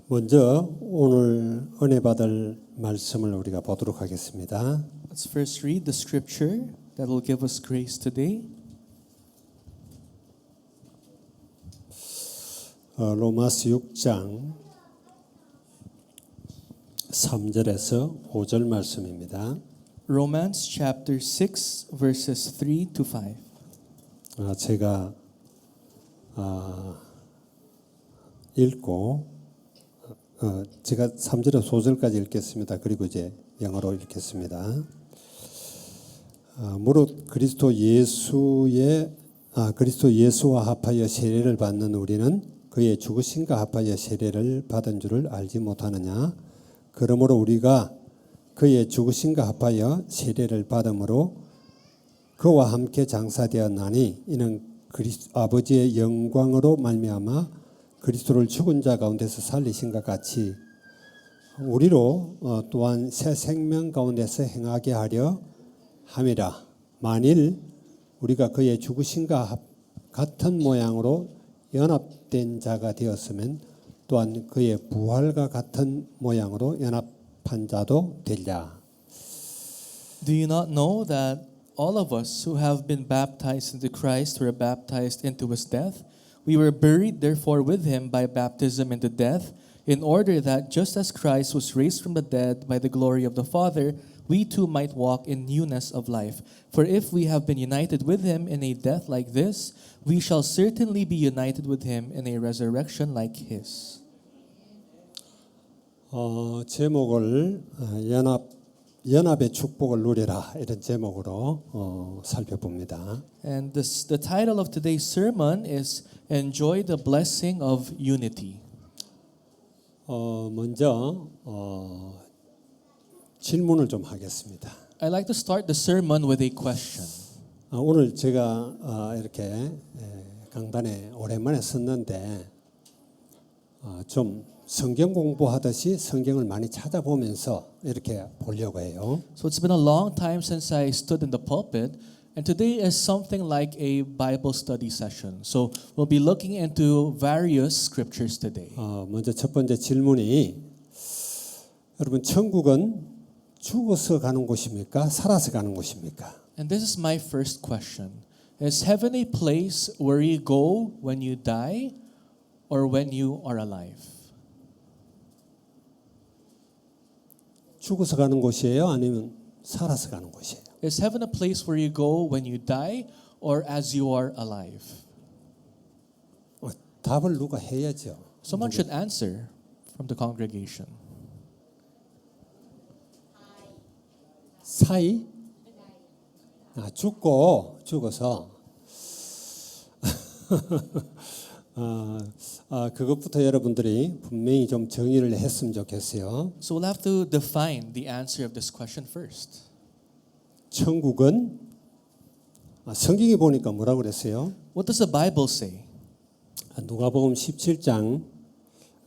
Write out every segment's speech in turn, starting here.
먼저 오늘 은혜 받을 말씀을 우리가 보도록 하겠습니다. Let's first read the scripture that will give us grace today. 로마서 6장 3절에서 5절 말씀입니다. Romans chapter 6 verses 3 to 5. 제가 읽고 제가 3절에서 5절까지 읽겠습니다. 그리고 이제 영어로 읽겠습니다. 무릇 그리스도 예수와 합하여 세례를 받는 우리는 그의 죽으심과 합하여 세례를 받은 줄을 알지 못하느냐? 그러므로 우리가 그의 죽으심과 합하여 세례를 받음으로 그와 함께 장사되었나니 이는 아버지의 영광으로 말미암아 그리스도를 죽은 자 가운데서 살리신 것 같이 우리로 또한 새 생명 가운데서 행하게 하려 함이라. 만일 우리가 그의 죽으심과 같은 모양으로 연합된 자가 되었으면 또한 그의 부활과 같은 모양으로 연합한 자도 되리라. Do you not know that all of us who have been baptized into Christ were baptized into his death? We were buried therefore with him by baptism into death, in order that just as Christ was raised from the dead by the glory of the Father, we too might walk in newness of life. For if we have been united with him in a death like this, we shall certainly be united with him in a resurrection like his. 제목을 연합의 축복을 누리라 이런 제목으로 살펴봅니다. And the title of today's sermon is Enjoy the Blessing of Unity. 먼저 질문을 좀 하겠습니다. I'd like to start the sermon with a question. 오늘 제가 이렇게 강단에 오랜만에 섰는데 좀 성경 공부하듯이 성경을 많이 찾아보면서 이렇게 보려고 해요. So it's been a long time since I stood in the pulpit, and today is something like a Bible study session. So we'll be looking into various scriptures today. 먼저 첫 번째 질문이 여러분 천국은 죽어서 가는 곳입니까? 살아서 가는 곳입니까? And this is my first question. Is heaven a place where you go when you die or when you are alive? 죽어서 가는 곳이에요? 아니면 살아서 가는 곳이에요? Is heaven a place where you go when you die or as you are alive? 답을 누가 해야죠. Someone should answer from the congregation. 사이? 죽어서 그것부터 여러분들이 분명히 좀 정의를 했으면 좋겠어요. So we'll have to define the answer of this question first. 천국은 성경에 보니까 뭐라고 그랬어요? What does the Bible say? 누가복음 17장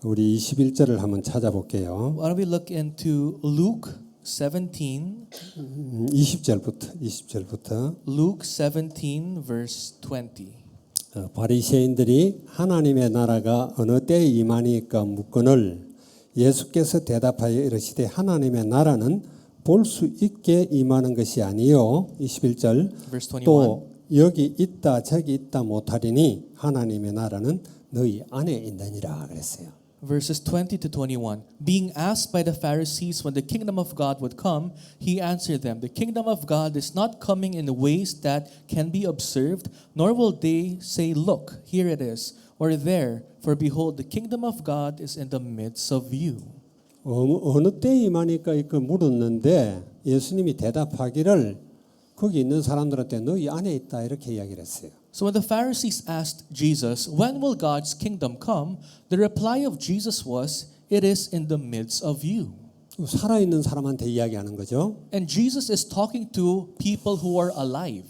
우리 21절을 한번 찾아볼게요. Why don't we look into Luke 17? 20절부터 Luke 17 verse 20. 바리새인들이 하나님의 나라가 어느 때에 임하니까 묻거늘 예수께서 대답하여 이르시되 하나님의 나라는 볼 수 있게 임하는 것이 아니요 21절 또 여기 있다 저기 있다 못하리니 하나님의 나라는 너희 안에 있느니라 그랬어요. Verses 20 to 21. Being asked by the Pharisees when the kingdom of God would come, he answered them, the kingdom of God is not coming in ways that can be observed, nor will they say, look, here it is, or there, for behold, the kingdom of God is in the midst of you. 어느 때에 임하니까 이거 물었는데 예수님이 대답하기를 거기 있는 사람들한테 너희 안에 있다 이렇게 이야기를 했어요. So when the Pharisees asked Jesus, when will God's kingdom come? The reply of Jesus was, it is in the midst of you. 살아있는 사람한테 이야기하는 거죠. And Jesus is talking to people who are alive.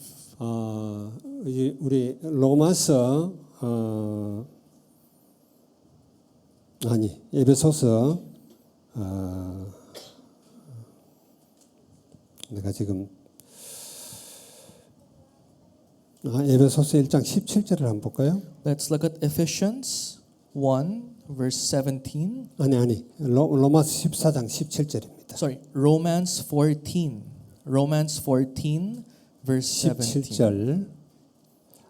우리 로마서 에베소서 내가 지금 에베소서 1장 17절을 한번 볼까요? Let's look at Ephesians 1 verse 17. 아니 로마서 14장 17절입니다. Sorry, Romans 14. Romans 14 verse 17. 17절.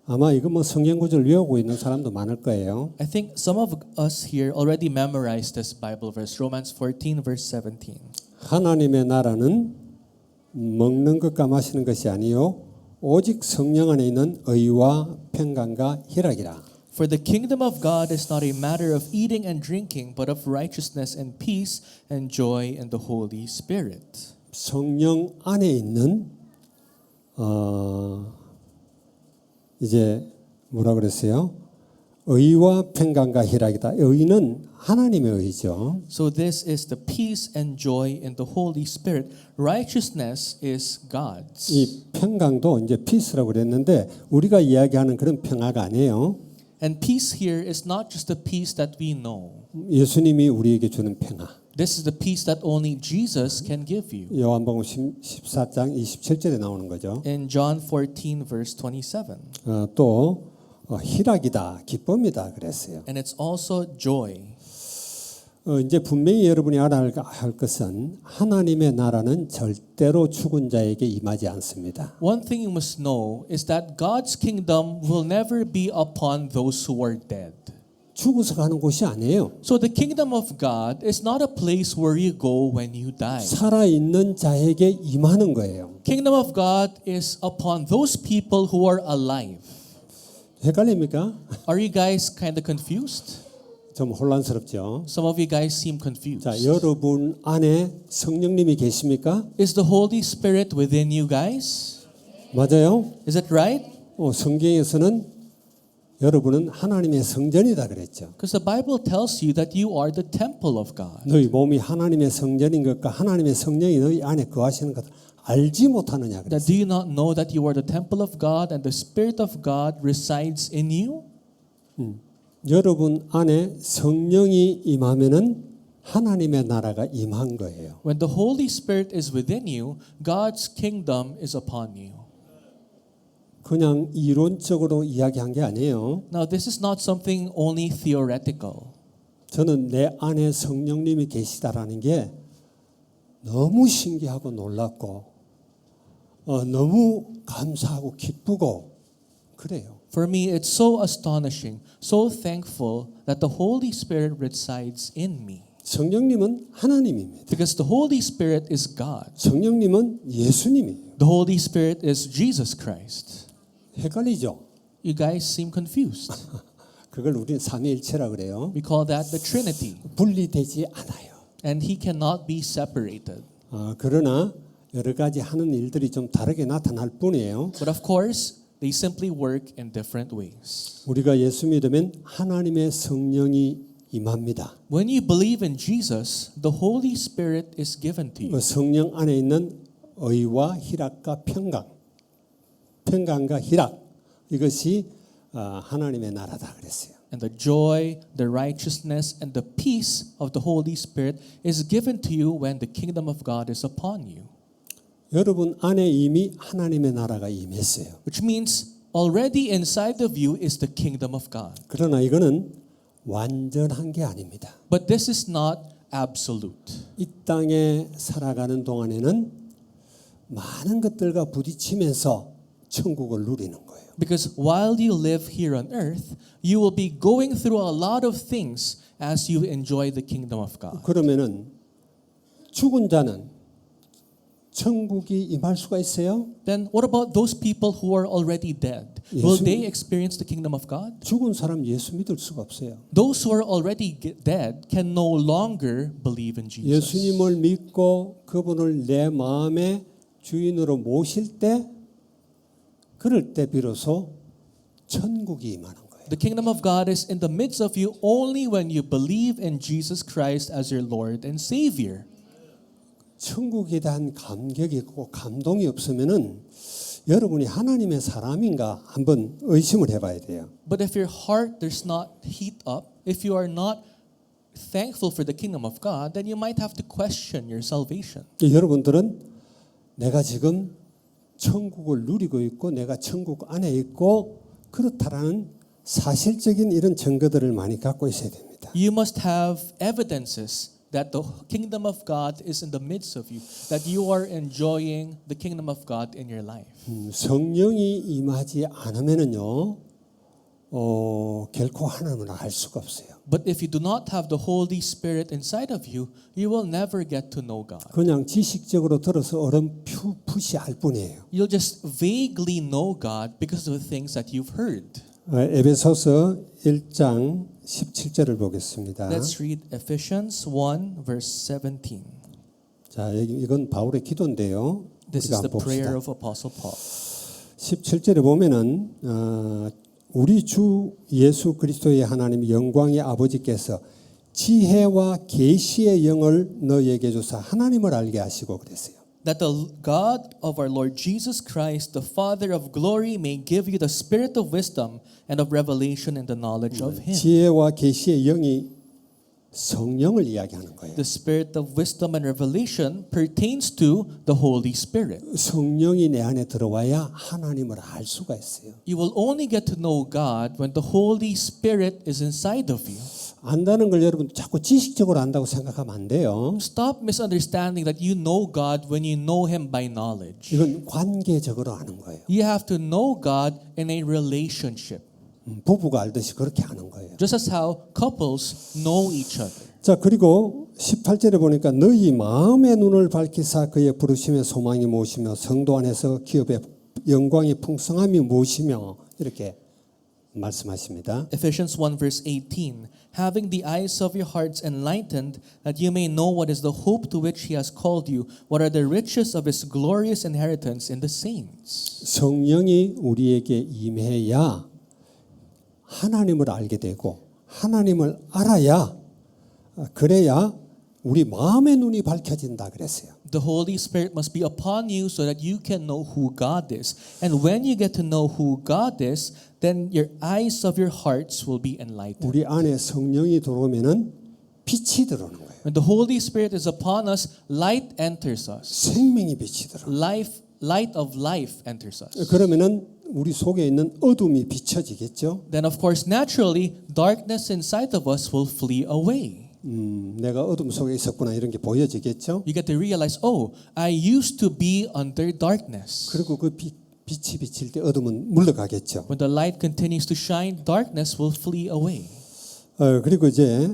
아마 이거 뭐 성경 구절 외우고 있는 사람도 많을 거예요. I think some of us here already memorized this Bible verse, Romans 14 verse 17. 하나님의 나라는 먹는 것과 마시는 것이 아니요 오직 성령 안에 있는 의와 평강과 희락이라. For the kingdom of God is not a matter of eating and drinking, but of righteousness and peace and joy in the Holy Spirit. 성령 안에 있는 이제 뭐라 그랬어요? 의와 평강과 희락이다. 의는 하나님의 의죠. So this is the peace and joy in the Holy Spirit. Righteousness is God's. 이 평강도 이제 피스라고 그랬는데 우리가 이야기하는 그런 평화가 아니에요. And peace here is not just the peace that we know. 예수님이 우리에게 주는 평화. This is the peace that only Jesus can give you. 요한복음 14장 27절에 나오는 거죠. In John 14 verse 27. 또 희락이다, 기쁨이다 그랬어요. And it's also joy. 이제 분명히 여러분이 알아야 할 것은 하나님의 나라는 절대로 죽은 자에게 임하지 않습니다. One thing you must know is that God's kingdom will never be upon those who are dead. 죽어서 가는 곳이 아니에요. So the kingdom of God is not a place where you go when you die. 살아 있는 자에게 임하는 거예요. Kingdom of God is upon those people who are alive. 헷갈립니까? Are you guys kind of confused? 좀 혼란스럽죠. Some of you guys seem confused. 자, 여러분 안에 성령님이 계십니까? Is the Holy Spirit within you guys? 맞아요? Is that right? 성경에서는 여러분은 하나님의 성전이다 그랬죠. Because the Bible tells you that you are the temple of God. 너희 몸이 하나님의 성전인 것과 하나님의 성령이 너희 안에 거하시는 것을 알지 못하느냐 That 그랬어요. do you not know that you are the temple of God and the Spirit of God resides in you? 여러분 안에 성령이 임하면은 하나님의 나라가 임한 거예요. When the Holy Spirit is within you, God's kingdom is upon you. 그냥 이론적으로 이야기한 게 아니에요. Now, this is not something only theoretical. 저는 내 안에 성령님이 계시다라는 게 너무 신기하고 놀랍고 너무 감사하고 기쁘고 그래요. For me, it's so astonishing, so thankful that the Holy Spirit resides in me. 성령님은 하나님입니다. Because the Holy Spirit is God. 성령님은 예수님이에요. The Holy Spirit is Jesus Christ. 헷갈리죠? You guys seem confused. 그걸 우리는 삼위일체라 그래요. We call that the Trinity. 분리되지 않아요. And He cannot be separated. 그러나 여러 가지 하는 일들이 좀 다르게 나타날 뿐이에요. But of course, they simply work in different ways. 우리가 예수 믿으면 하나님의 성령이 임합니다. When you believe in Jesus, the Holy Spirit is given to you. 그 성령 안에 있는 의와 희락과 평강과 희락 이것이 하나님의 나라다 그랬어요. And the joy, the righteousness, and the peace of the Holy Spirit is given to you when the kingdom of God is upon you. 여러분 안에 이미 하나님의 나라가 임했어요. Which means already inside of you is the kingdom of God. 그러나 이거는 완전한 게 아닙니다. But this is not absolute. 이 땅에 살아가는 동안에는 많은 것들과 부딪히면서 천국을 누리는 거예요. Because while you live here on earth, you will be going through a lot of things as you enjoy the kingdom of God. 그러면은 죽은 자는 천국이 임할 수가 있어요? Then what about those people who are already dead? Will they experience the kingdom of God? 죽은 사람 예수 믿을 수가 없어요. Those who are already dead can no longer believe in Jesus. 예수님을 믿고 그분을 내 마음의 주인으로 모실 때 그럴 때 비로소 천국이 임하는 거예요. The kingdom of God is in the midst of you only when you believe in Jesus Christ as your Lord and Savior. 천국에 대한 감격이 있고 감동이 없으면은 여러분이 하나님의 사람인가 한번 의심을 해봐야 돼요. But if your heart does not heat up, if you are not thankful for the kingdom of God, then you might have to question your salvation. 여러분들은 내가 지금 천국을 누리고 있고 내가 천국 안에 있고 그렇다라는 사실적인 이런 증거들을 많이 갖고 있어야 됩니다. You must have evidences that the kingdom of God is in the midst of you, that you are enjoying the kingdom of God in your life. 성령이 임하지 않으면은요, 결코 하나님을 알 수가 없어요. But if you do not have the Holy Spirit inside of you, you will never get to know God. 그냥 지식적으로 들어서 어렴풋이 알 뿐이에요. You'll just vaguely know God because of the things that you've heard. 에베소서 1장 17절을 보겠습니다. Let's read Ephesians 1 verse 17. 자, 이건 바울의 기도인데요. This 우리가 is the 한번 prayer 봅시다. of Apostle Paul. 17절에 보면은 우리 주 예수 그리스도의 하나님 영광의 아버지께서 지혜와 계시의 영을 너희에게 주사 하나님을 알게 하시고 그랬어요. That the God of our Lord Jesus Christ, the Father of glory, may give you the spirit of wisdom and of revelation in the knowledge of Him. 지혜와 계시의 영이 성령을 이야기하는 거예요. The spirit of wisdom and revelation pertains to the Holy Spirit. 성령이 내 안에 들어와야 하나님을 알 수가 있어요. You will only get to know God when the Holy Spirit is inside of you. 안다는 걸 여러분 자꾸 지식적으로 안다고 생각하면 안 돼요. Stop misunderstanding that you know God when you know Him by knowledge. 이건 관계적으로 아는 거예요. You have to know God in a relationship. 부부가 알듯이 그렇게 아는 거예요. Just as how couples know each other. 자, 그리고 18절에 보니까 너희 마음의 눈을 밝히사 그의 부르심의 소망이 무엇이며 성도 안에서 기업의 영광이 풍성함이 무엇이며 이렇게 말씀하십니다. Ephesians 1 verse 18. Having the eyes of your hearts enlightened, that you may know what is the hope to which He has called you, what are the riches of His glorious inheritance in the saints. 성령이 우리에게 임해야 하나님을 알게 되고 하나님을 알아야 그래야 우리 마음의 눈이 밝혀진다 그랬어요. The Holy Spirit must be upon you so that you can know who God is. And when you get to know who God is, then your eyes of your hearts will be enlightened. 우리 안에 성령이 들어오면은 빛이 들어오는 거예요. When the Holy Spirit is upon us, light enters us. 생명이 빛이 들어. Light of life enters us. 그러면은 우리 속에 있는 어둠이 비춰지겠죠. Then of course naturally darkness inside of us will flee away. 내가 어둠 속에 있었구나 이런 게 보여지겠죠. You get to realize, oh, I used to be under darkness. 그리고 그 빛이 비칠 때 어둠은 물러가겠죠. When the light continues to shine, darkness will flee away. 그리고 이제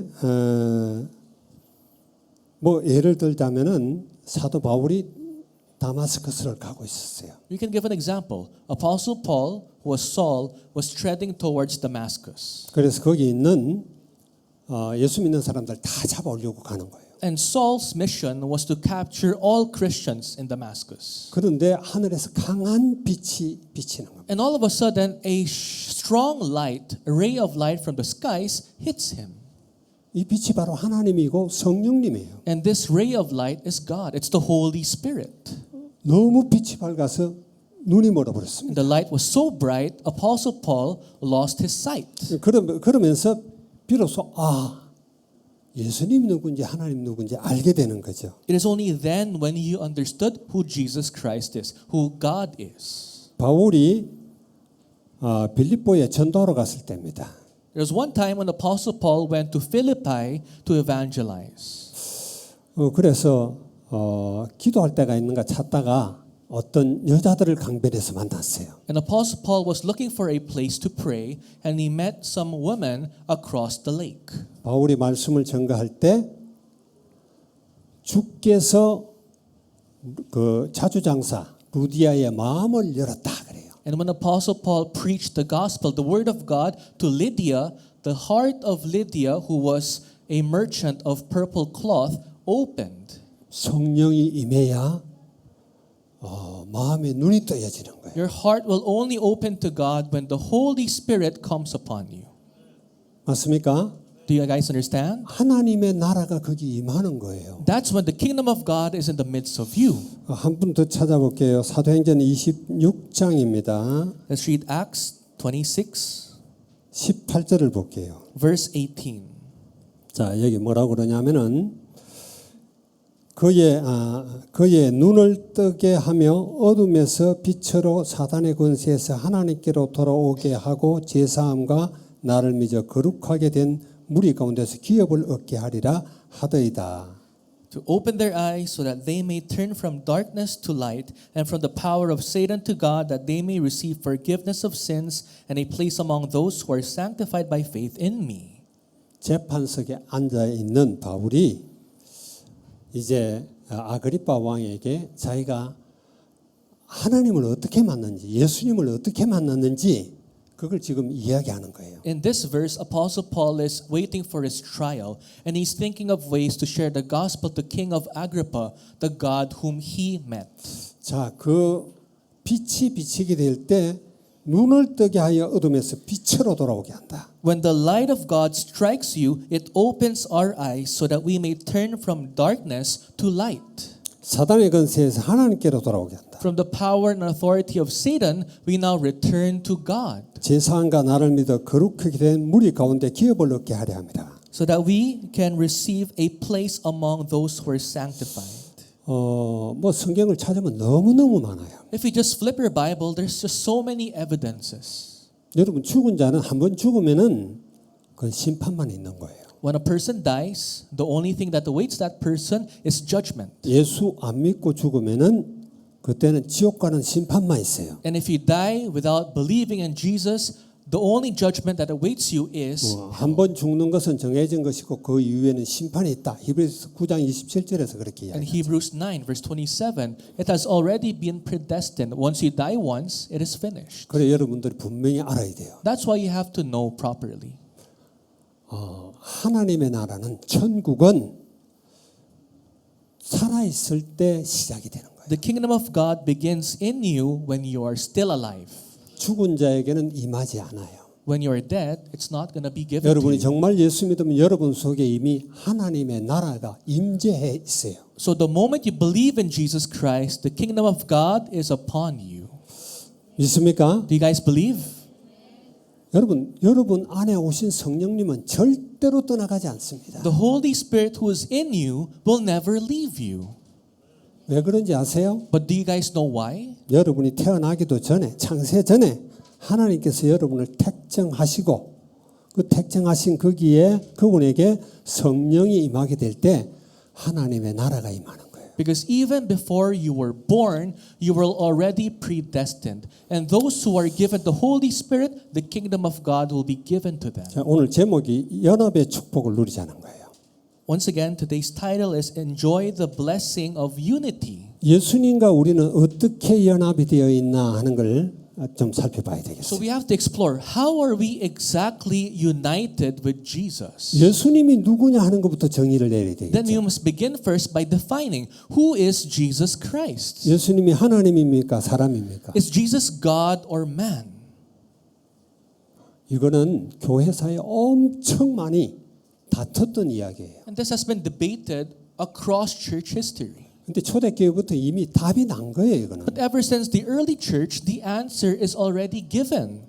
뭐 예를 들자면은 사도 바울이 다마스커스를 가고 있었어요. We can give an example. Apostle Paul, who was Saul, was treading towards Damascus. 그래서 거기 있는 예수 믿는 사람들 다 잡아오려고 가는 거예요. And Saul's mission was to capture all Christians in Damascus. 그런데 하늘에서 강한 빛이 비치는 겁니다. And all of a sudden, a strong light, a ray of light from the skies hits him. 이 빛이 바로 하나님이고 성령님이에요. And this ray of light is God. It's the Holy Spirit. 너무 빛이 밝아서 눈이 멀어버렸습니다. The light was so bright, Apostle Paul lost his sight. 그러면서 비로소 예수님 누군지 하나님 누군지 알게 되는 거죠. It is only then when you understood who Jesus Christ is, who God is. 바울이 빌립보에 전도하러 갔을 때입니다. There was one time when Apostle Paul went to Philippi to evangelize. 그래서 기도할 때가 있는가 찾다가 어떤 여자들을 강변에서 만났어요. And Apostle Paul was looking for a place to pray, and he met some women across the lake. 바울이 말씀을 전가할 때 주께서 그 자주장사 루디아의 마음을 열었다 그래요. And when Apostle Paul preached the gospel, the word of God to Lydia, the heart of Lydia, who was a merchant of purple cloth, opened. 성령이 임해야 마음의 눈이 떠야지는 거예요. Your heart will only open to God when the Holy Spirit comes upon you. 맞습니까? Do you guys understand? 하나님의 나라가 거기 임하는 거예요. That's when the kingdom of God is in the midst of you. 한 분 더 찾아볼게요. 사도행전 26장입니다. Let's read Acts 26, 18절을 볼게요. verse 18. 자, 여기 뭐라고 그러냐면은 그의 눈을 뜨게 하며 어둠에서 빛으로 사단의 권세에서 하나님께로 돌아오게 하고 제사함과 나를 믿어 거룩하게 된 무리 가운데서 기업을 얻게 하리라 하더이다. To open their eyes so that they may turn from darkness to light and from the power of Satan to God, that they may receive forgiveness of sins and a place among those who are sanctified by faith in me. 재판석에 앉아 있는 바울이 이제 아그리파 왕에게 자기가 하나님을 어떻게 만났는지, 예수님을 어떻게 만났는지 그걸 지금 이야기하는 거예요. In this verse, Apostle Paul is waiting for his trial, and he's thinking of ways to share the gospel to King of Agrippa, the God whom he met. 자, 그 빛이 비치게 될 때 눈을 뜨게 하여 어둠에서 빛으로 돌아오게 한다. When the light of God strikes you, it opens our eyes so that we may turn from darkness to light. 사단의 권세에서 하나님께로 돌아오게 한다. From the power and authority of Satan, we now return to God, 제사장과 나를 믿어 거룩하게 된 무리 가운데 기업을 얻게 하려 합니다. so that we can receive a place among those who are sanctified. 뭐 성경을 찾으면 너무너무 많아요. If you just flip your Bible, there's just so many evidences. 여러분 죽은 자는 한 번 죽으면은 그 심판만 있는 거예요. When a person dies, the only thing that awaits that person is judgment. 예수 안 믿고 죽으면은 그때는 지옥 가는 심판만 있어요. And if you die without believing in Jesus, the only judgment that awaits you is 한 번 죽는 것은 정해진 것이고 그 이후에는 심판이 있다. 히브리서 9장 27절에서 그렇게 in 이야기합니다. Hebrews 9 verse 27. It has already been predestined. Once you die once, it is finished. 그래 여러분들이 분명히 알아야 돼요. That's why you have to know properly. 하나님의 나라는 천국은 살아있을 때 시작이 되는 거예요. The kingdom of God begins in you when you are still alive. 죽은 자에게는 임하지 않아요. When you are dead, it's not going to be given to 여러분이 you. 정말 예수 믿으면 여러분 속에 이미 하나님의 나라가 임재해 있어요. So the moment you believe in Jesus Christ, the kingdom of God is upon you. 믿습니까? Do you guys believe? 여러분 안에 오신 성령님은 절대로 떠나가지 않습니다. The Holy Spirit who is in you will never leave you. 왜 그런지 아세요? But do you guys know why? 여러분이 태어나기도 전에 창세 전에 하나님께서 여러분을 택정하시고 그 택정하신 거기에 그분에게 성령이 임하게 될 때 하나님의 나라가 임하는 거예요. Because even before you were born, you were already predestined. And those who are given the Holy Spirit, the kingdom of God will be given to them. 자, 오늘 제목이 연합의 축복을 누리자는 거예요. Once again, today's title is Enjoy the Blessing of Unity. 예수님과 우리는 어떻게 연합이 되어 있나 하는 걸 좀 살펴봐야 So 되겠어요. we have to explore, how are we exactly united with Jesus? 예수님이 누구냐 하는 것부터 정의를 내려야 Then we 되겠죠. must begin first by defining who is Jesus Christ. 예수님이 하나님입니까? 사람입니까? Is Jesus God or man? 이거는 교회사에 엄청 많이 다퉜던 이야기예요. And this has been debated across church history. 근데 초대교회부터 이미 답이 난 거예요, 이거는. But ever since the early church, the answer is already given.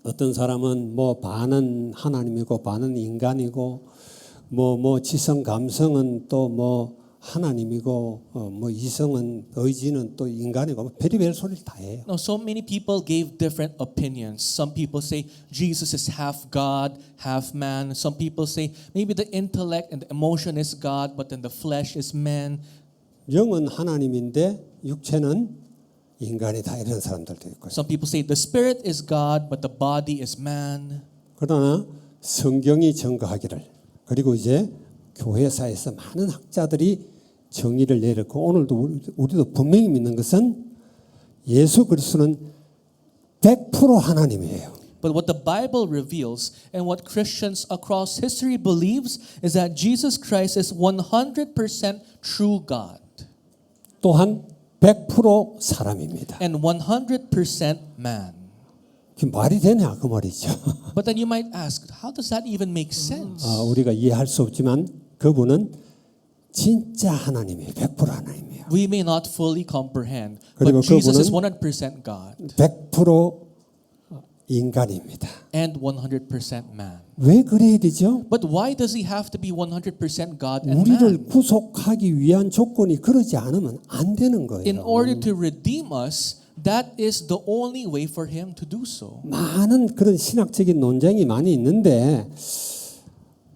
어떤 사람은 뭐 반은 하나님이고 반은 인간이고 뭐 지성 감성은 또 뭐 하나님이고 뭐 이성은 의지는 또 인간이고 별의별 소리를 다 해요. Now, so many people gave different opinions. Some people say Jesus is half God, half man. Some people say maybe the intellect and the emotion is God, but then the flesh is man. 영은 하나님인데 육체는 인간이다 이런 사람들도 있고요. Some people say the spirit is God, but the body is man. 그러나 성경이 증거하기를 그리고 이제 교회사에서 많은 학자들이 정의를 내렸고 오늘도 우리도 분명히 믿는 것은 예수 그리스도는 100% 하나님이에요. But what the Bible reveals and what Christians across history believes is that Jesus Christ is 100% true God 또한 100% 사람입니다. and 100% man. 그 말이 되냐 그 말이죠. But then you might ask, how does that even make sense? 우리가 이해할 수 없지만 그분은 진짜 하나님이에요. 100% 하나님이에요. We may not fully comprehend, 그리고 but Jesus is 그분은 100% God 100% 인간입니다. and 100% man. 왜 그래야 되죠? But why does he have to be 100% God and 우리를 man? 구속하기 위한 조건이 그러지 않으면 안 되는 거예요. In order to redeem us, that is the only way for him to do so. 많은 그런 신학적인 논쟁이 많이 있는데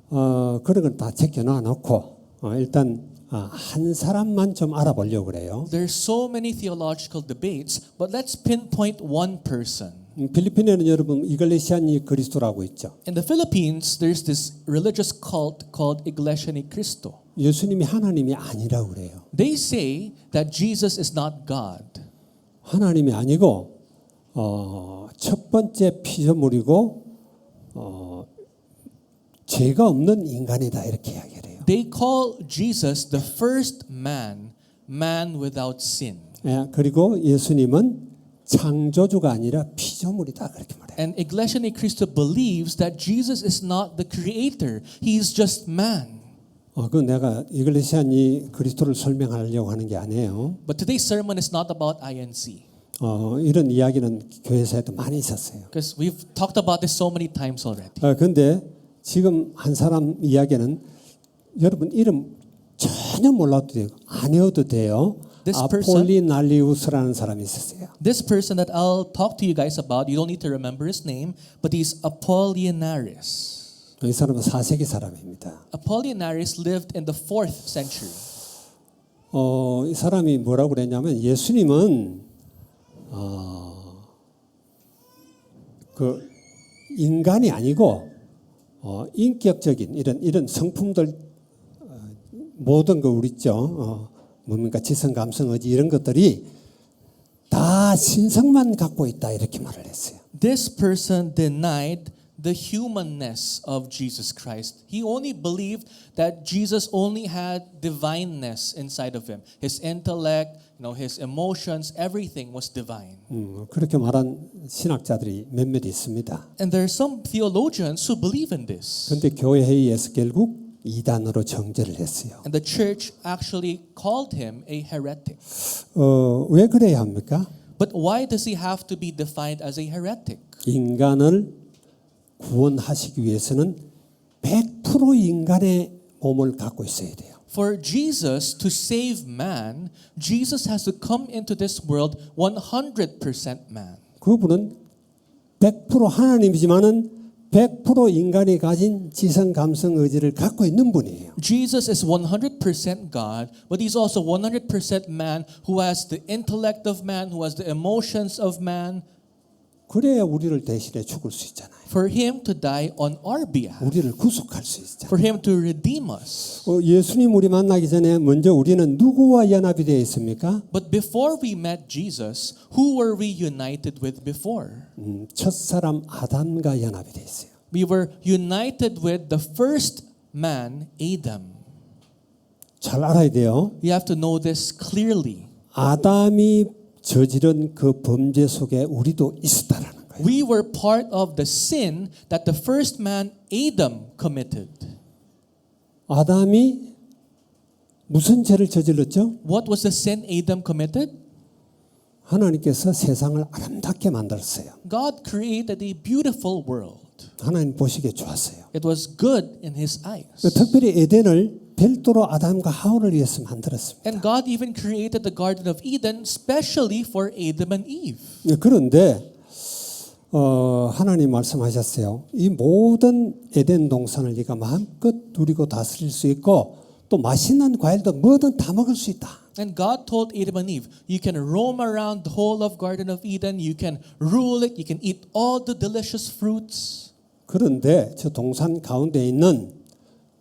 그런 걸 다 제껴놔 놓고 일단 한 사람만 좀 알아보려고 그래요. There's so many theological debates, but let's pinpoint one person. 필리핀에는 여러분 이글레시아니 그리스도라고 있죠. In the Philippines, there's this religious cult called Iglesia ni Cristo. 예수님이 하나님이 아니라고 그래요. They say that Jesus is not God. 하나님이 아니고 첫 번째 피조물이고 죄가 없는 인간이다 이렇게 이야기를 해요. They call Jesus the first man, man without sin. 그리고 예수님은 창조주가 아니라 피조물이다 그렇게 말해요. And Iglesia ni Cristo believes that Jesus is not the creator. He is just man. 그 내가 이글레시아니 그리스도를 설명하려고 하는 게 아니에요. But today's sermon is not about INC. 이런 이야기는 교회에서도 많이 있었어요. Because we've talked about this so many times already. 그런데 지금 한 사람 이야기는 여러분 이름 전혀 몰라도 돼요. 안 외워도 돼요. 아폴리날리우스라는 사람이 있었어요. This person that I'll talk to you guys about, you don't need to remember his name, but he's Apollinaris. 이 사람은 4세기 사람입니다. Apollinaris lived in the 4th century. 이 사람이 뭐라고 그랬냐면 예수님은 그 인간이 아니고 인격적인 이런 성품들 모든 거 우리 있죠. 뭡니까 지성, 감성, 의지 이런 것들이 다 신성만 갖고 있다 이렇게 말을 했어요. This person denied the humanness of Jesus Christ. He only believed that Jesus only had divineness inside of him. His intellect, his emotions, everything was divine. 그렇게 말한 신학자들이 몇몇 있습니다. And there are some theologians who believe in this. 그런데 교회 회의에서 결국 이단으로 정죄를 했어요. And the church actually called him a heretic. 왜 그래야 합니까? But why does he have to be defined as a heretic? 인간을 구원하시기 위해서는 100% 인간의 몸을 갖고 있어야 돼요. For Jesus to save man, Jesus has to come into this world 100% man. 그분은 100% 하나님이지만은 100% 인간이 가진 지성, 감성, 의지를 갖고 있는 분이에요. Jesus is 100% God, but he's also 100% man who has the intellect of man, who has the emotions of man. 그래야 우리를 대신해 죽을 수 있잖아요. For him to die on our behalf. 우리를 구속할 수 있잖아요. For him to redeem us. 예수님 우리 만나기 전에 먼저 우리는 누구와 연합이 되어 있습니까? But before we met Jesus, who were we united with before? 첫사람 아담과 연합이 되어 있어요. We were united with the first man, Adam. 잘 알아야 돼요. You have to know this clearly. 아담이 저지른 그 범죄 속에 우리도 있었다라는 거예요. We were part of the sin that the first man, Adam, committed. 아담이 무슨 죄를 저질렀죠? What was the sin Adam committed? 하나님께서 세상을 아름답게 만들었어요. God created a beautiful world. 하나님 보시기에 좋았어요. It was good in His eyes. 특별히 에덴을 별도로 아담과 하와를 위해서 만들었습니다. And God even created the Garden of Eden specially for Adam and Eve. 그런데 하나님 말씀하셨어요. 이 모든 에덴 동산을 네가 마음껏 누리고 다스릴 수 있고 또 맛있는 과일도 뭐든 다 먹을 수 있다. And God told Adam and Eve, you can roam around the whole of Garden of Eden, you can rule it, you can eat all the delicious fruits. 그런데 저 동산 가운데 있는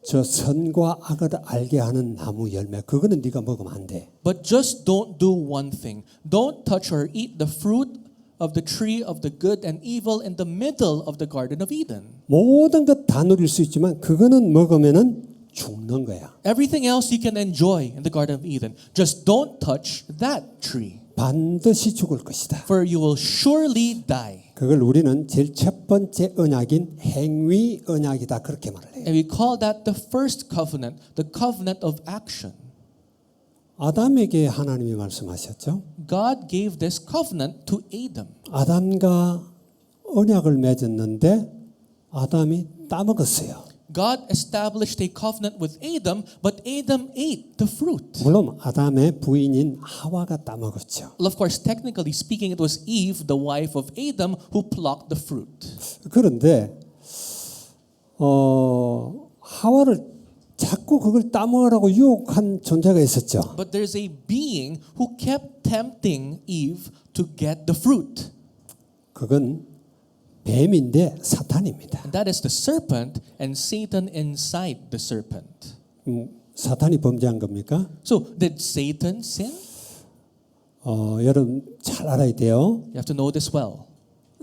저 선과 악을 알게 하는 나무 열매 그거는 네가 먹으면 안 돼. But just don't do one thing. Don't touch or eat the fruit of the tree of the good and evil in the middle of the Garden of Eden. 모든 것 다 누릴 수 있지만 그거는 먹으면은 죽는 거야. Everything else you can enjoy in the Garden of Eden. Just don't touch that tree. 반드시 죽을 것이다. For you will surely die. 그걸 우리는 제일 첫 번째 언약인 행위 언약이다 그렇게 말을 해요. And we call that the first covenant, the covenant of action. 아담에게 하나님이 말씀하셨죠. God gave this covenant to Adam. 아담과 언약을 맺었는데 아담이 따먹었어요. God established a covenant with Adam, but Adam ate the fruit. 물론 아담의 부인인 하와가 따먹었죠. Well, of course, technically speaking, it was Eve, the wife of Adam, who plucked the fruit. 그런데 하와를 자꾸 그걸 따먹으라고 유혹한 존재가 있었죠. But there's a being who kept tempting Eve to get the fruit. 그건 뱀인데 사탄입니다. And that is the serpent and Satan inside the serpent. 사탄이 범죄한 겁니까? So, did Satan sin? 여러분 잘 알아야 돼요. You have to know this well.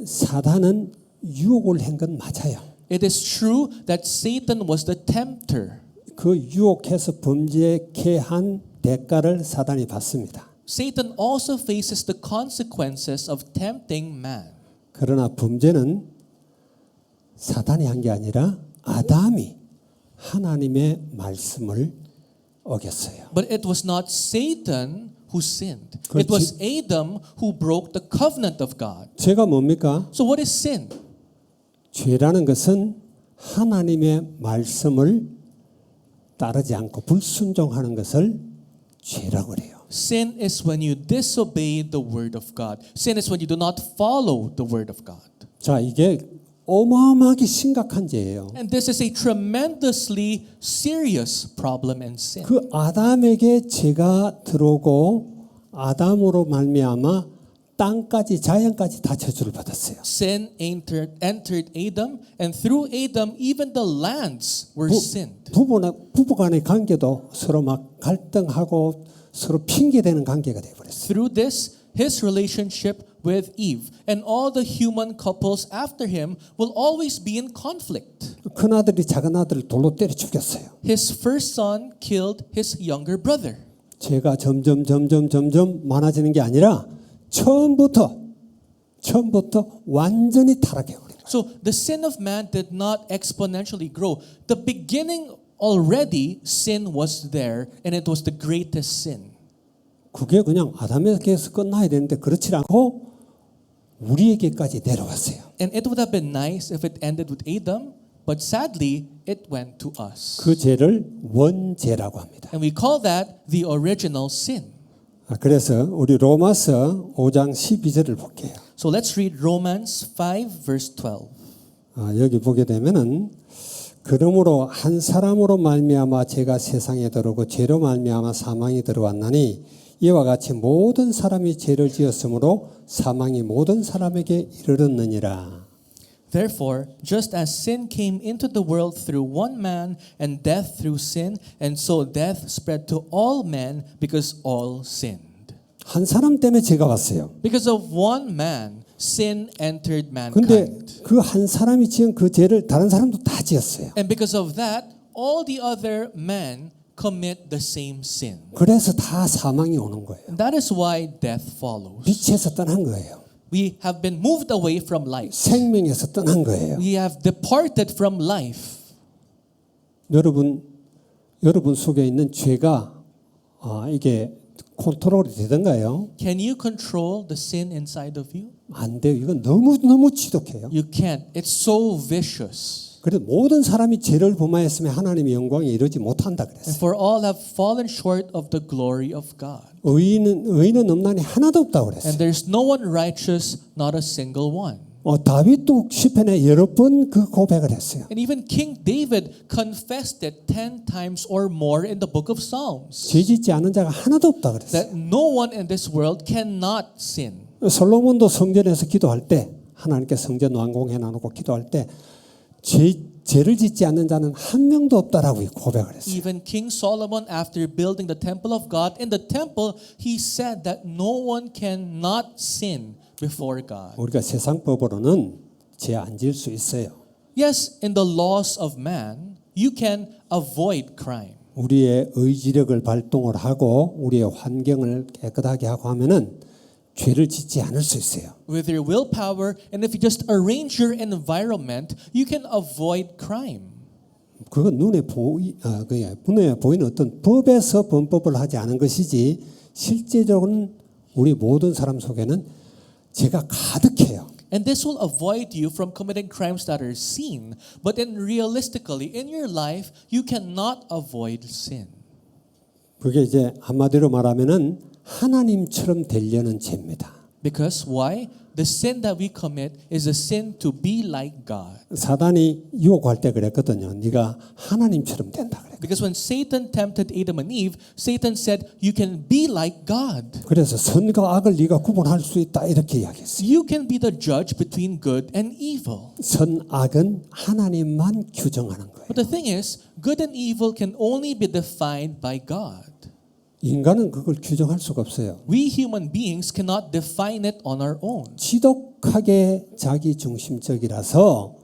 사탄은 유혹을 한 건 맞아요. It is true that Satan was the tempter. 그 유혹해서 범죄케 한 대가를 사탄이 받습니다. Satan also faces the consequences of tempting man. 그러나 범죄는 사탄이 한 게 아니라 아담이 하나님의 말씀을 어겼어요. But it was not Satan who sinned. It was Adam who broke the covenant of God. 죄가 뭡니까? So what is sin? 죄라는 것은 하나님의 말씀을 따르지 않고 불순종하는 것을 죄라고 그래요. Sin is when you disobey the word of God. Sin is when you do not follow the word of God. 자, 이게 어마어마하게 심각한 죄예요. And this is a tremendously serious problem and sin. 그 아담에게 죄가 들어오고 아담으로 말미암아 땅까지 자연까지 다 저주를 받았어요. Sin entered Adam, and through Adam, even the lands were sinned. 부부간의 관계도 서로 막 갈등하고 서로 핑계대는 관계가 되어버렸어요. Through this, his relationship with Eve and all the human couples after him will always be in conflict. 큰 아들이 작은 아들을 돌로 때려 죽였어요. His first son killed his younger brother. 죄가 점점 많아지는 게 아니라 처음부터 완전히 타락해 버린 거예요. So the sin of man did not exponentially grow. The beginning already sin was there, and it was the greatest sin. 그게 그냥 아담에게서 끝나야 되는데 그렇지 않고 우리에게까지 내려왔어요. And it would have been nice if it ended with Adam, but sadly it went to us. 그 죄를 원죄라고 합니다. And we call that the original sin. 그래서 우리 로마서 5장 12절을 볼게요. So let's read Romans 5 verse 12. 여기 보게 되면은 그러므로 한 사람으로 말미암아 죄가 세상에 들어오고 죄로 말미암아 사망이 들어왔나니 이와 같이 모든 사람이 죄를 지었으므로 사망이 모든 사람에게 이르렀느니라. Therefore, just as sin came into the world through one man and death through sin, and so death spread to all men because all sinned. 한 사람 때문에 죄가 왔어요. Because of one man, sin entered 근데 mankind. 그 한 사람이 지은 그 죄를 다른 사람도 다 지었어요. And because of that, all the other men commit the same sin. 그래서 다 사망이 오는 거예요. And that is why death follows. 빛에서 떠난 거예요. We have been moved away from life. 생명에서 떠난 거예요. We have departed from life. 여러분 속에 있는 죄가 이게 컨트롤이 되던가요? Can you control the sin inside of you? 안 돼요. 이건 너무 지독해요. You can't. It's so vicious. 그래서 모든 사람이 죄를 범하였으면 하나님의 영광에 이르지 못한다 And 그랬어요. for all have fallen short of the glory of God. 의인은 없나니 하나도 없다고 And 그랬어요. there's no one righteous, not a single one. 다윗도 시편에 여러 번 그 고백을 했어요. And even King David confessed it 10 times or more in the book of Psalms. 죄 짓지 않은 자가 하나도 없다 그랬어요. That no one in this world cannot sin. 솔로몬도 성전에서 기도할 때 하나님께 성전 완공해 놔놓고 기도할 때 죄를 짓지 않는 자는 한 명도 없다라고 고백을 했어요. Even King Solomon, after building the temple of God, in the temple, he said that no one cannot sin before God. 우리가 세상 법으로는 죄 안 지을 수 있어요. Yes, in the laws of man, you can avoid crime. 우리의 의지력을 발동을 하고 우리의 환경을 깨끗하게 하고 하면은 죄를 짓지 않을 수 있어요. With your willpower, and if you just arrange your environment, you can avoid crime. 그건 눈에 보이는 어떤 법에서 범법을 하지 않은 것이지 실제적으로는 우리 모든 사람 속에는 죄가 가득해요. And this will avoid you from committing crimes that are seen. But then realistically, in your life, you cannot avoid sin. 그게 이제 한마디로 말하면은 하나님처럼 되려는 죄입니다. Because why? The sin that we commit is a sin to be like God. 사단이 유혹할 때 그랬거든요. 네가 하나님처럼 된다 그래. Because when Satan tempted Adam and Eve, Satan said, you can be like God. 그래서 선과 악을 네가 구분할 수 있다 이렇게 이야기했어요. You can be the judge between good and evil. 선악은 하나님만 규정하는 거예요. But the thing is, good and evil can only be defined by God. 인간은 그걸 규정할 수가 없어요. We human beings cannot define it on our own. 지독하게 자기 중심적이라서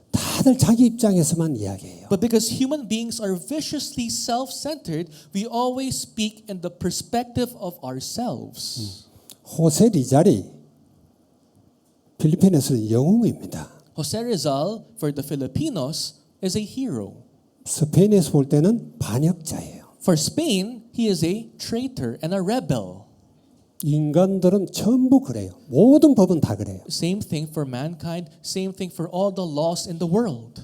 다들 자기 입장에서만 이야기해요. But because human beings are viciously self-centered, we always speak in the perspective of ourselves. 호세 리잘이 필리핀에서는 영웅입니다. Jose Rizal, for the Filipinos, is a hero. 스페인에서 볼 때는 반역자예요. For Spain, he is a traitor and a rebel. 인간들은 전부 그래요. 모든 법은 다 그래요. Same thing for mankind, same thing for all the laws in the world.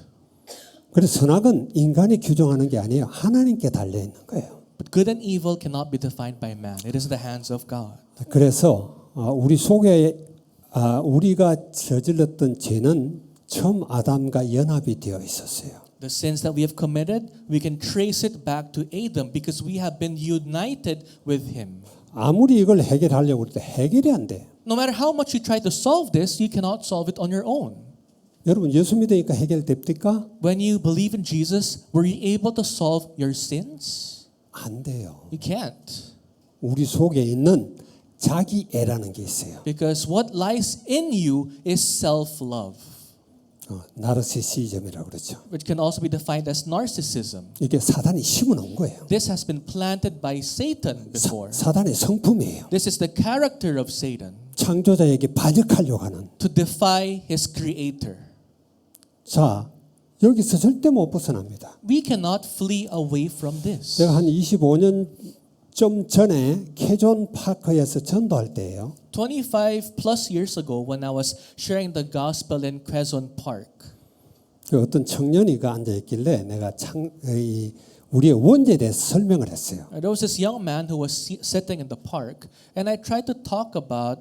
그래서 선악은 인간이 규정하는 게 아니에요. 하나님께 달려 있는 거예요. But good and evil cannot be defined by man. It is in the hands of God. 그래서 우리 속에 우리가 저질렀던 죄는 처음 아담과 연합이 되어 있었어요. The sins that we have committed, we can trace it back to Adam because we have been united with him. 아무리 이걸 해결하려고 해도 해결이 안 돼. No matter how much you try to solve this, you cannot solve it on your own. 여러분 예수 믿으니까 해결됩니까? When you believe in Jesus, were you able to solve your sins? 안 돼요. You can't. 우리 속에 있는 자기애라는 게 있어요. Because what lies in you is self-love, 나르시시즘이라고 그러죠. which can also be defined as narcissism. 이게 사단이 심어놓은 거예요. This has been planted by Satan before. 사단의 성품이에요. This is the character of Satan, 창조자에게 반역하려고 하는. to defy his creator. 자, 여기서 절대 못 벗어납니다. We cannot flee away from this. 제가 한 25년 좀 전에 캐존 파크에서 전도할 때예요. 25 plus years ago when I was sharing the gospel in Quezon Park. 그 어떤 청년이가 앉아 있길래 내가 우리의 원죄에 대해서 설명을 했어요. There was this young man who was sitting in the park, and I tried to talk about.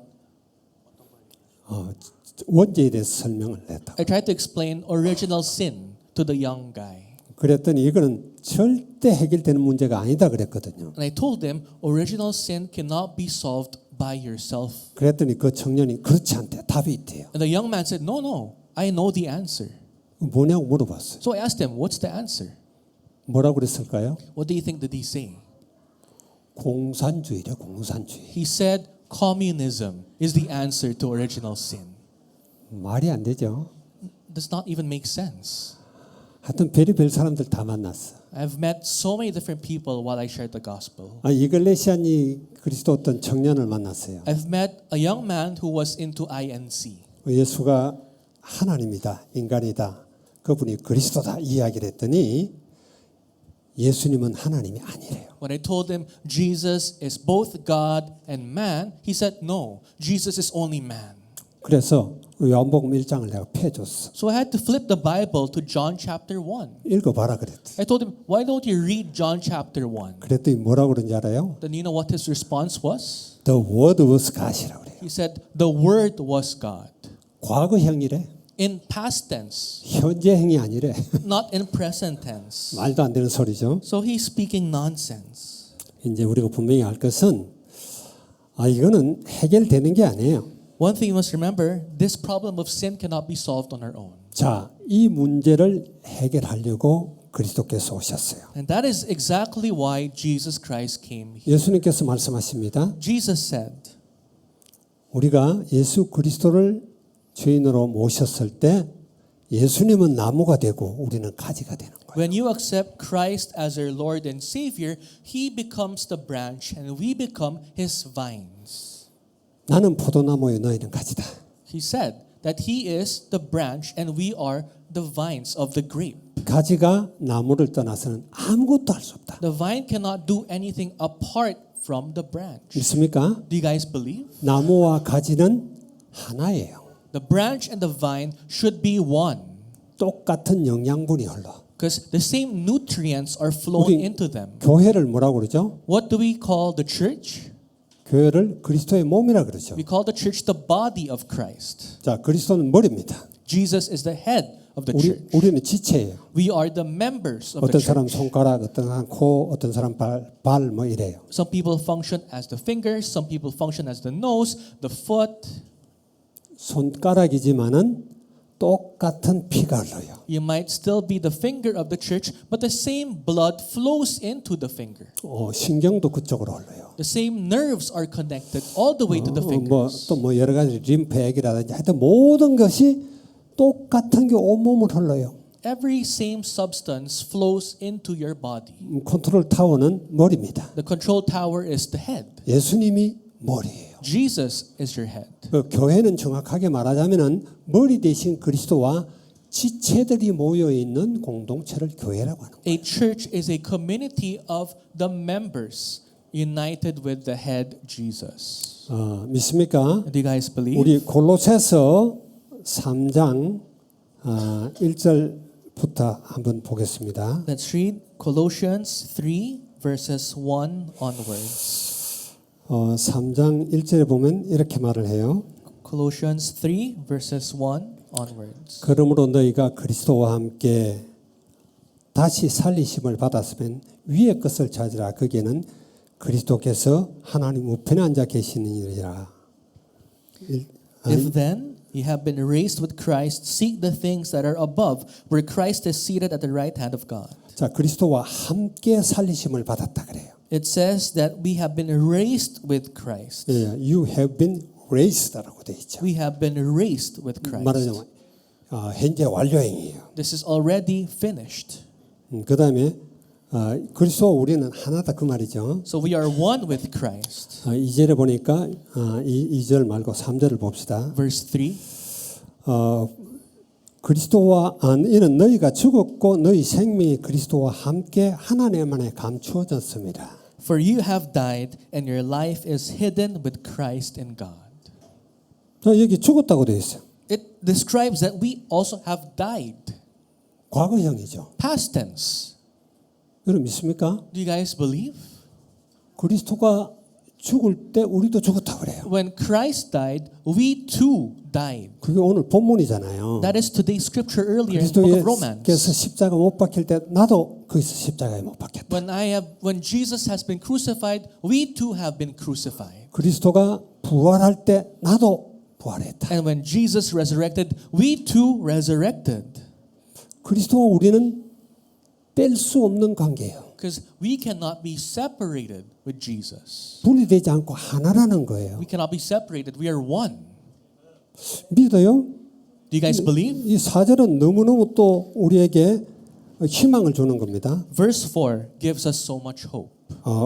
원죄에 대해서 설명을 했다. I tried to explain original sin to the young guy. 그랬더니 이거는 절대 해결되는 문제가 아니다 그랬거든요. And I told him original sin cannot be solved by yourself. 그랬더니 그 청년이 그렇지 않대. 답이 있대요. And the young man said, no, I know the answer. 뭐냐고 물어봤어요. So I asked him, what's the answer? 뭐라고 그랬을까요? What do you think did he say? 공산주의래, 공산주의. He said communism is the answer to original sin. 말이 안 되죠. Does not even make sense. 하여튼 별의별 사람들 다 만났어. I've met so many different people while I shared the gospel. 이글레시아니 그리스도 어떤 청년을 만났어요. I've met a young man who was into INC. 예수가 하나님이다, 인간이다, 그분이 그리스도다 이야기를 했더니 예수님은 하나님이 아니래요. When I told him Jesus is both God and man, he said no, Jesus is only man. 그래서 요한복음 1장을 내가 펴줬어. So I had to flip the Bible to John chapter 1. 읽어봐라 그랬더니. I told him, why don't you read John chapter 1? 그랬더니 뭐라고 그런지 알아요? Then you know what his response was? The word was God이라고 그래요. He said, the word was God. 과거형이래. In past tense, 현재형이 아니래. not in present tense. 말도 안 되는 소리죠. So he's speaking nonsense. 이제 우리가 분명히 알 것은 이거는 해결되는 게 아니에요. One thing you must remember, this problem of sin cannot be solved on our own. 자, 이 문제를 해결하려고 그리스도께서 오셨어요. And that is exactly why Jesus Christ came here. 예수님께서 말씀하십니다. Jesus said, 우리가 예수 그리스도를 주인으로 모셨을 때 예수님은 나무가 되고 우리는 가지가 되는 거예요. when you accept Christ as your Lord and Savior, He becomes the branch and we become His vines. 나는 포도나무에 너희는 가지다. He said that He is the branch and we are the vines of the grape. 가지가 나무를 떠나서는 아무것도 할 수 없다. The vine cannot do anything apart from the branch. 믿습니까? Do you guys believe? 나무와 가지는 하나예요. The branch and the vine should be one. 똑같은 영양분이 흘러. Because the same nutrients are flown 우리 into them. 교회를 뭐라고 그러죠? What do we call the church? 교회를 그리스도의 몸이라 그러죠. We call the church the body of Christ. 자, 그리스도는 머리입니다. Jesus is the head of the church. 우리는 지체예요. We are the members of the 어떤 church. 사람 손가락, 어떤 사람 코, 어떤 사람 발 뭐 이래요. Some people function as the fingers, some people function as the nose, the foot. 손가락이지만은 똑같은 피가 흘러요. You might still be the finger of the church, but the same blood flows into the finger. 신경도 그쪽으로 흘러요. The same nerves are connected all the way to the fingers. 또 뭐 여러 가지 림프액이라든지 하여튼 모든 것이 똑같은 게 온몸을 흘러요. Every same substance flows into your body. 컨트롤 타워는 머리입니다. The control tower is the head. 예수님이 머리예요. Jesus is your head. 그 교회는 정확하게 말하자면은 머리 대신 그리스도와 지체들이 모여 있는 공동체를 교회라고 하는 거예요. A church is a community of the members united with the head Jesus. 믿습니까? Do you guys believe? 우리 골로새서 3장 1절부터 한번 보겠습니다. Let's read Colossians 3 verses 1 onwards. 3장 1절에 보면 이렇게 말을 해요. Colossians 3 verses 1 onwards. 그러므로 너희가 그리스도와 함께 다시 살리심을 받았으면 위의 것을 찾으라. 거기에는 그리스도께서 하나님 우편에 앉아 계시느니라. If then ye have been raised with Christ, seek the things that are above, where Christ is seated at the right hand of God. 자, 그리스도와 함께 살리심을 받았다 그래요. It says that we have been raised with Christ. 예, you have been raised라고 돼 있죠. We have been raised with Christ. 말하자면 현재 완료형이에요. This is already finished. 그다음에 그리스도와 우리는 하나다 그 말이죠. So we are one with Christ. 2절에 보니까 2절 말고 3절을 봅시다. Verse 3. 그리스도와 이는 너희가 죽었고 너희 생명이 그리스도와 함께 하나님 안에 감추어졌습니다. For you have died, and your life is hidden with Christ in God. 자, 여기 죽었다고 되어 있어요. It describes that we also have died. 과거형이죠. Past tense. 여러분 믿습니까? Do you guys believe? 그리스도가 죽을 때 우리도 죽었다고 그래요. When Christ died, we too died. 그게 오늘 본문이잖아요. That is today's scripture earlier in the book of Romans. 그리스도께서 십자가 못 박힐 때 나도 거기서 십자가에 못 박혔다. When Jesus has been crucified, we too have been crucified. 그리스도가 부활할 때 나도 부활했다. And when Jesus resurrected, we too resurrected. 그리스도와 우리는 뺄 수 없는 관계예요. Because we cannot be separated with Jesus. 분리되지 않고 하나라는 거예요. We cannot be separated. We are one. 믿어요? Do you guys believe? 이 4절은 너무너무 또 우리에게 희망을 주는 겁니다. Verse 4 gives us so much hope.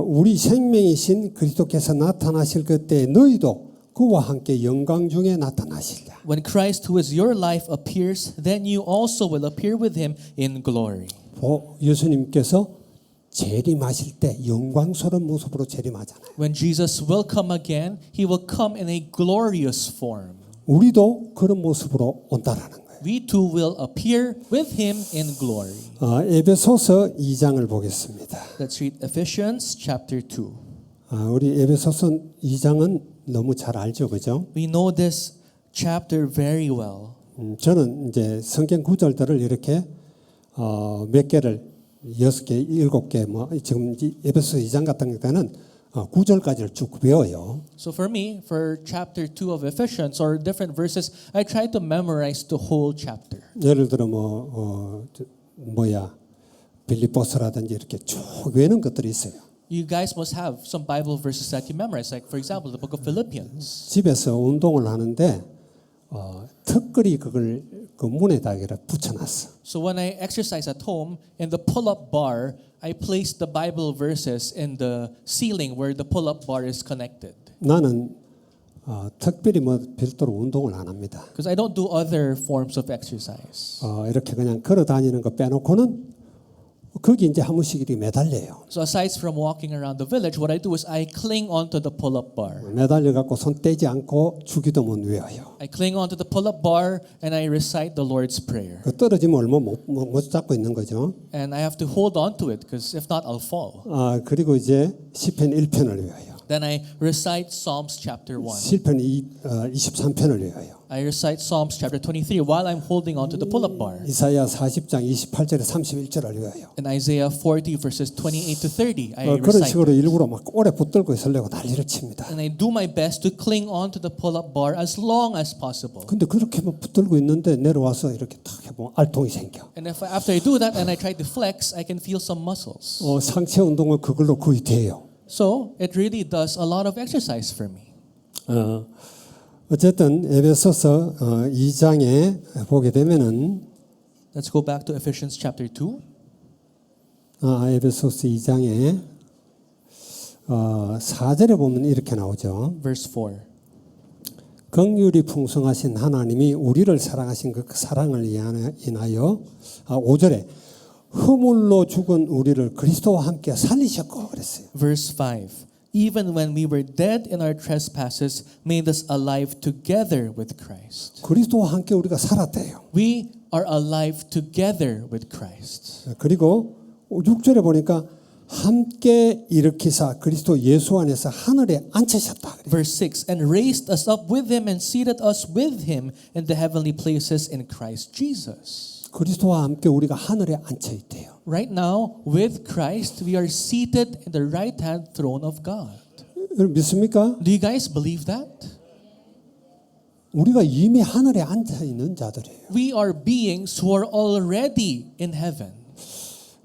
우리 생명이신 그리스도께서 나타나실 그때 너희도 그와 함께 영광 중에 나타나시리라. When Christ, who is your life, appears, then you also will appear with him in glory. 예수님께서 재림하실 때 영광스러운 모습으로 재림하잖아요. When Jesus will come again, he will come in a glorious form. 우리도 그런 모습으로 온다라는 거예요. We too will appear with him in glory. 에베소서 2장을 보겠습니다. Let's read Ephesians chapter 2. 우리 에베소서 2장은 너무 잘 알죠, 그죠? We know this chapter very well. 저는 이제 성경 구절들을 이렇게 몇 개를 6개, 7개 뭐 지금 에베소 2장 같은 경우는 9절까지를 쭉 배워요. So for me, for chapter 2 of Ephesians or different verses, I try to memorize the whole chapter. 예를 들어 빌립보서라든지 이렇게 쭉 외우는 것들이 있어요. You guys must have some Bible verses that you memorize, like for example, the book of Philippians. 집에서 운동을 하는데 특별히 그걸 그 문에다 붙여놨어. So when I exercise at home, in the pull-up bar, I place the Bible verses in the ceiling where the pull-up bar is connected. 나는 특별히 별도로 운동을 안 합니다. Because I don't do other forms of exercise. 이렇게 그냥 걸어 다니는 거 빼놓고는 거기 이제 한 번씩 이렇게 매달려요. So aside from walking around the village, what I do is I cling onto the pull-up bar. 매달려 갖고 손 떼지 않고 주기도문 외워요. I cling onto the pull-up bar and I recite the Lord's Prayer. 그 떨어지면 얼마 못 잡고 있는 거죠. And I have to hold on to it because if not, I'll fall. 그리고 이제 시편 1편을 외워요. Then I recite Psalms chapter 1. 시편 23편을 외워요. I recite Psalms chapter 23 while I'm holding onto the pull-up bar. 이사야 40장 28절에 31절을 외워요. In Isaiah 40 verses 28 to 30, I 그런 recite. 식으로 일부러 막 오래 붙들고 있으려고 난리를 칩니다. And I do my best to cling onto the pull-up bar as long as possible. 근데 그렇게 막 붙들고 있는데 내려와서 이렇게 탁 해보면 알통이 생겨. And if after I do that and I try to flex, I can feel some muscles. 상체 운동은 그걸로 거의 돼요. So it really does a lot of exercise for me. 어쨌든 에베소서 2장에 보게 되면은 Let's go back to Ephesians chapter 2. 에베소서 2장에 4절에 보면 이렇게 나오죠. Verse 4. 긍휼이 풍성하신 하나님이 우리를 사랑하신 그 사랑을 인하여 5절에 허물로 죽은 우리를 그리스도와 함께 살리셨고 그랬어요. Verse 5. Even when we were dead in our trespasses, made us alive together with Christ. 그리스도와 함께 우리가 살았대요. We are alive together with Christ. 그리고 6절에 보니까 함께 일으키사 그리스도 예수 안에서 하늘에 앉히셨다. Verse 6. And raised us up with him and seated us with him in the heavenly places in Christ Jesus. 그리스도와 함께 우리가 하늘에 앉혀 있대요. Right now, with Christ, we are seated in the right-hand throne of God. 여러분 믿습니까? Do you guys believe that? 우리가 이미 하늘에 앉아 있는 자들이에요. We are beings who are already in heaven.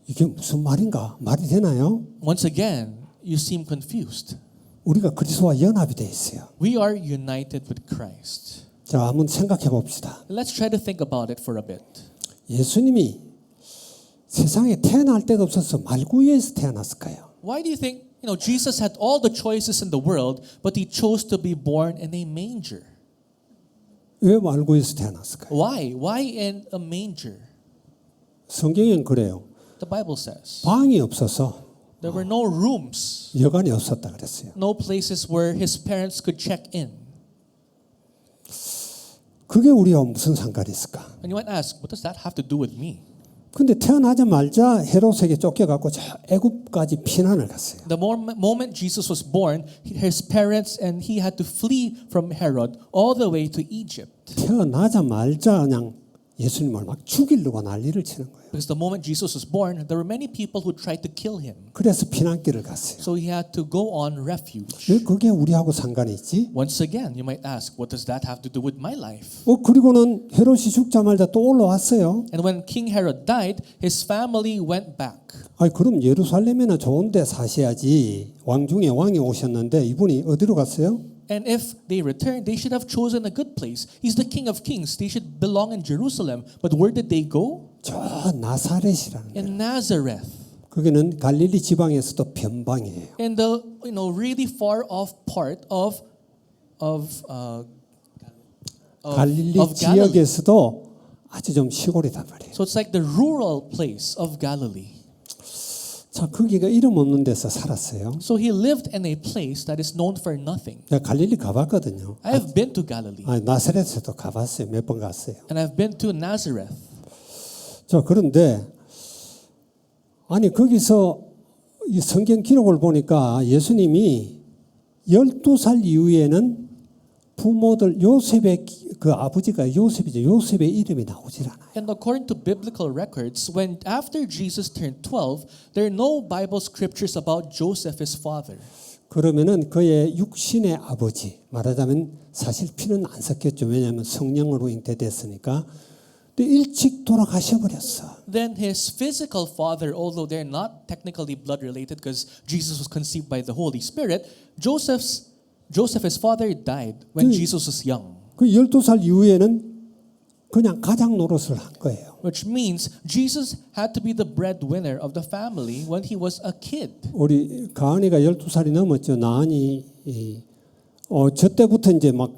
이게 무슨 말인가? 말이 되나요? Once again, you seem confused. 우리가 그리스도와 연합이 돼 있어요. We are united with Christ. 자, 한번 생각해 봅시다. Let's try to think about it for a bit. 예수님이 세상에 태어날 데가 없어서 말구유에서 태어났을까요? Why do you think, Jesus had all the choices in the world, but he chose to be born in a manger? 왜 말구유에서 태어났을까요? Why? Why in a manger? 성경엔 그래요. The Bible says 방이 없어서 there were no rooms, 여관이 없었다 그랬어요. no places where his parents could check in. 그게 우리와 무슨 상관이 있을까? And you might ask, what does that have to do with me? 근데 태어나자마자 헤롯에게 쫓겨갖고 저 애굽까지 피난을 갔어요. The moment Jesus was born, his parents and he had to flee from Herod all the way to Egypt. 태어나자마자 그냥 예수님을 막 죽이려고 난리를 치는 거예요. Because the moment Jesus was born, there were many people who tried to kill him. 그래서 피난길을 갔어요. So he had to go on refuge. 왜 그게 우리하고 상관이 있지? Once again, you might ask, what does that have to do with my life? 그리고는 헤롯이 죽자마자 또 올라왔어요. And when King Herod died, his family went back. 그럼 예루살렘에는 좋은데 사셔야지. 왕 중에 왕이 오셨는데 이분이 어디로 갔어요? And if they returned, they should have chosen a good place. He's the King of Kings. They should belong in Jerusalem. But where did they go? 저 나사렛이라는 In Nazareth. 거기는 갈릴리 지방에서도 변방이에요. In the really far off part of 갈릴리 Galilee. 지역에서도 아주 좀 시골이단 말이에요. So it's like the rural place of Galilee. 자, 거기가 이름 없는 데서 살았어요. So he lived in a place that is known for nothing. 내가 갈릴리 가봤거든요. I have been to Galilee. 나사렛에도 가봤어요. 몇 번 갔어요. And I've been to Nazareth. 자, 그런데 거기서 이 성경 기록을 보니까 예수님이 12살 이후에는 부모들 요셉의 그 아버지가 요셉이죠. 요셉의 이름이 나오질 않아요. And according to biblical records, when after Jesus turned 12, there are no Bible scriptures about Joseph, his father. 그러면은 그의 육신의 아버지 말하자면 사실 피는 안 섞였죠. 왜냐하면 성령으로 잉태됐으니까. 근데 일찍 돌아가셔 버렸어. Then his physical father, although they're not technically blood related because Jesus was conceived by the Holy Spirit, Joseph, his father, died when Jesus was young. 그 12살 이후에는 그냥 가장 노릇을 한 거예요. Which means Jesus had to be the breadwinner of the family when he was a kid. 우리 가은이가 12살이 넘었죠. 나은이 저 때부터 이제 막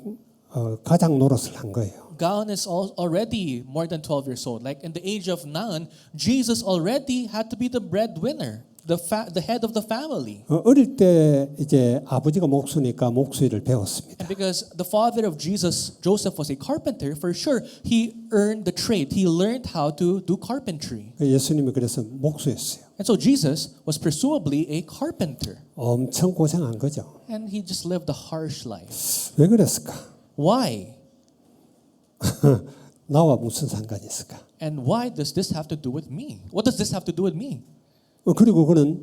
가장 노릇을 한 거예요. Gaon is already more than 12 years old. Like in the age of Naon, Jesus already had to be the breadwinner, the head of the family. 어릴 때 이제 아버지가 목수니까 목수일을 배웠습니다. And because the father of Jesus, Joseph, was a carpenter, for sure, he earned the trade. He learned how to do carpentry. 예수님이 그래서 목수였어요. And so Jesus was presumably a carpenter. 엄청 고생한 거죠. And he just lived a harsh life. 왜 그랬을까? Why? 나와 무슨 상관이 있을까? And why does this have to do with me? What does this have to do with me? 그리고 그는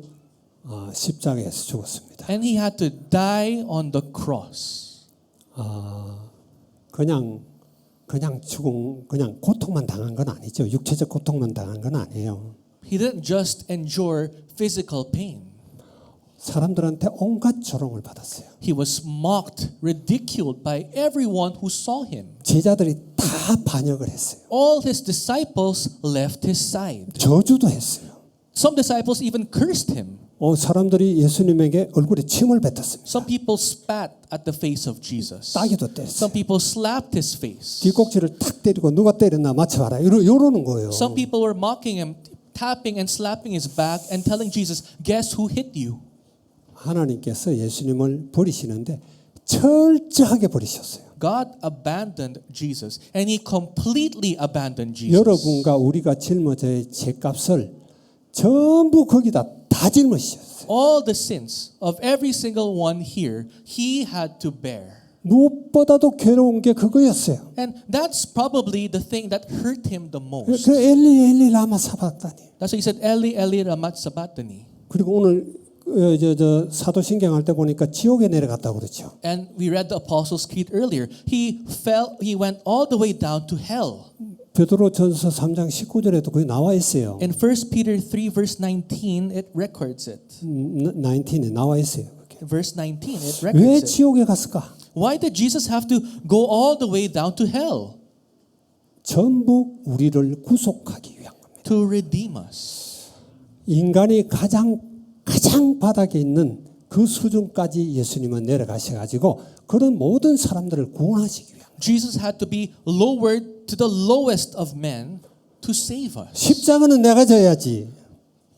십자가에서 죽었습니다. And he had to die on the cross. 그냥 죽은 그냥 고통만 당한 건 아니죠. 육체적 고통만 당한 건 아니에요. He didn't just endure physical pain. 사람들한테 온갖 조롱을 받았어요. He was mocked, ridiculed by everyone who saw him. 제자들이 다 반역을 했어요. All his disciples left his side. 저주도 했어요. Some disciples even cursed him. 사람들이 예수님에게 얼굴에 침을 뱉었습니다. Some people spat at the face of Jesus. 따기도 때렸어요. Some people slapped his face. 뒷꼭지를 탁 때리고 누가 때렸나 맞춰봐라. 이러는 거예요. Some people were mocking him, tapping and slapping his back and telling Jesus, "Guess who hit you?" 하나님께서 예수님을 버리시는데 철저하게 버리셨어요. God abandoned Jesus, and He completely abandoned Jesus. 여러분과 우리가 짊어져야 죄값을 전부 거기다 다 짊으셨어요. All the sins of every single one here, He had to bear. 무엇보다도 괴로운 게 그거였어요. And that's probably the thing that hurt Him the most. 그 엘리 라마 사박다니. That's why He said, "Eli, Eli, lama sabachthani." 그리고 오늘 사도신경 할 때 보니까 지옥에 내려갔다고 그러죠. And we read the Apostles' Creed earlier. He went all the way down to hell. 베드로전서 3장 19절에도 그게 나와 있어요. In 1 Peter 3 verse 19, it records it. 19에 나와 있어요. Verse 19, it 왜 records it. 지옥에 갔을까? Why did Jesus have to go all the way down to hell? 전부 우리를 구속하기 위한 겁니다. To redeem us. 인간이 가장 바닥에 있는 그 수준까지 예수님은 내려가셔가지고 그런 모든 사람들을 구원하시기 위한. Jesus had to be lowered to the lowest of men to save us. 십자가는 내가 져야지.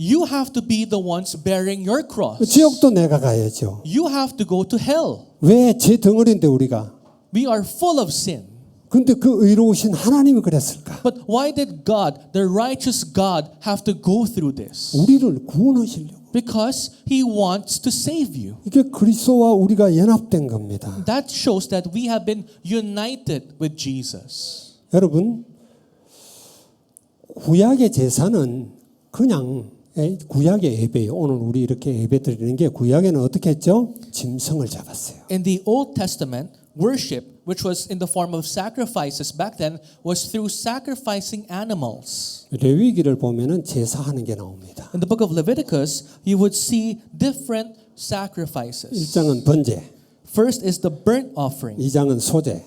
You have to be the ones bearing your cross. 지옥도 내가 가야죠. You have to go to hell. 왜 제 덩어리인데 우리가? We are full of sin. 근데 그 의로우신 하나님이 그랬을까? But why did God, the righteous God, have to go through this? 우리를 구원하시려고. Because He wants to save you. 이게 그리스도와 우리가 연합된 겁니다. That shows that we have been united with Jesus. 여러분, 구약의 제사는 그냥 구약의 예배예요. 오늘 우리 이렇게 예배 드리는 게 구약에는 어떻게 했죠? 짐승을 잡았어요. In the Old Testament, worship, which was in the form of sacrifices back then, was through sacrificing animals. 레위기를 보면은 제사하는 게 나옵니다. In the book of Leviticus, you would see different sacrifices. 1장은 번제, First is the burnt offering. 2장은 소제,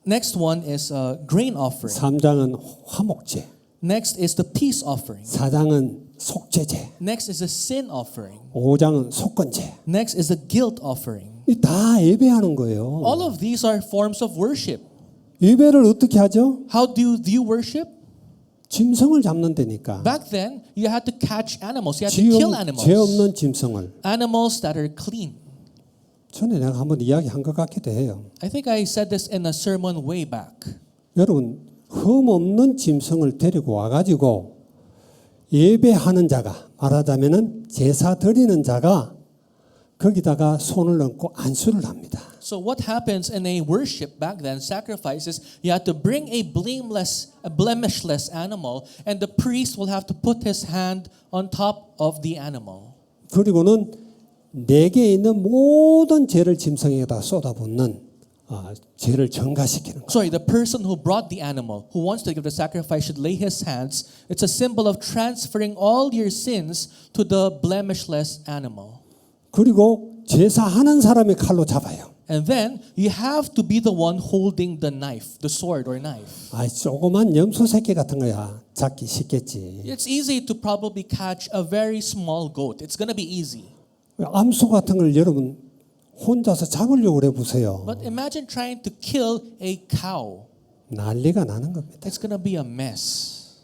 Next one is a grain offering. 3장은 화목제, Next is the peace offering. 4장은 속죄제, Next is a sin offering. 5장은 속건제. Next is a guilt offering. 이 다 예배하는 거예요. All of these are forms of worship. 예배를 어떻게 하죠? How do you worship? 짐승을 잡는 데니까. Back then, you had to catch animals. You had to kill animals. 죄 없는 짐승을. Animals that are clean. 전에 내가 한번 이야기한 것 같기도 해요. I think I said this in a sermon way back. 여러분, 흠 없는 짐승을 데리고 와가지고 예배하는 자가, 말하자면은 제사 드리는 자가 거기다가 손을 얹고 안수를 합니다. So what happens in a worship back then, sacrifices, you had to bring a blemishless animal, and the priest will have to put his hand on top of the animal. 그리고는 내게 있는 모든 죄를 짐승에다 쏟아붓는 죄를 전가시키는 거예요. Sorry, the person who brought the animal, who wants to give the sacrifice, should lay his hands. It's a symbol of transferring all your sins to the blemishless animal. 그리고 제사하는 사람의 칼로 잡아요. And then you have to be the one holding the knife, the sword or knife. 조그만 염소 새끼 같은 거야 잡기 쉽겠지. It's easy to probably catch a very small goat. It's going to be easy. 암소 같은 걸 여러분 혼자서 잡으려고 그래 보세요. But imagine trying to kill a cow. 난리가 나는 겁니다. It's going to be a mess.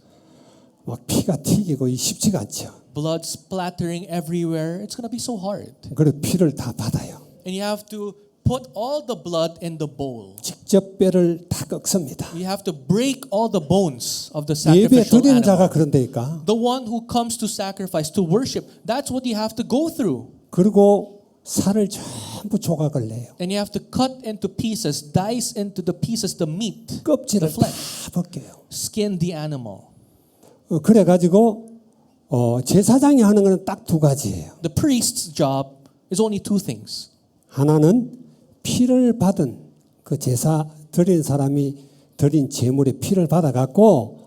막 피가 튀기고 쉽지가 않죠. Blood splattering everywhere. It's going to be so hard. 그리고 피를 다 받아요. And you have to put all the blood in the bowl. 직접 뼈를 다 꺾습니다. You have to break all the bones of the 예배 sacrificial 드리는 animal. 자가 그런데니까. The one who comes to sacrifice, to worship, that's what you have to go through. 그리고 살을 전부 조각을 내요. And you have to cut into pieces, dice into the pieces, the meat, 껍질을 the flesh, 다 벗겨요. skin the animal. 그래가지고 제사장이 하는 것은 딱 두 가지예요. The priest's job is only two things. 하나는 피를 받은 그 제사 드린 사람이 드린 제물의 피를 받아갖고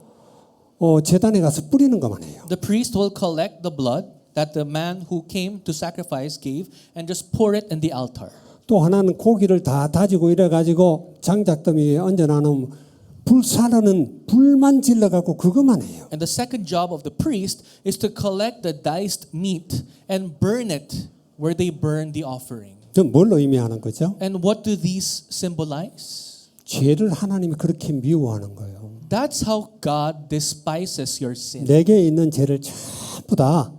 제단에 가서 뿌리는 것만 해요. The priest will collect the blood that the man who came to sacrifice gave and just pour it in the altar. 또 하나는 고기를 다 다지고 이래가지고 장작더미 위에 얹어놔놓으면 불사르는 불만 질러갖고 그것만 해요. And the second job of the priest is to collect the diced meat and burn it where they burn the offering. 그건 뭘 의미하는 거죠? And what do these symbolize? 죄를 하나님이 그렇게 미워하는 거예요. That's how God despises your sin. 내게 있는 죄를 전부 다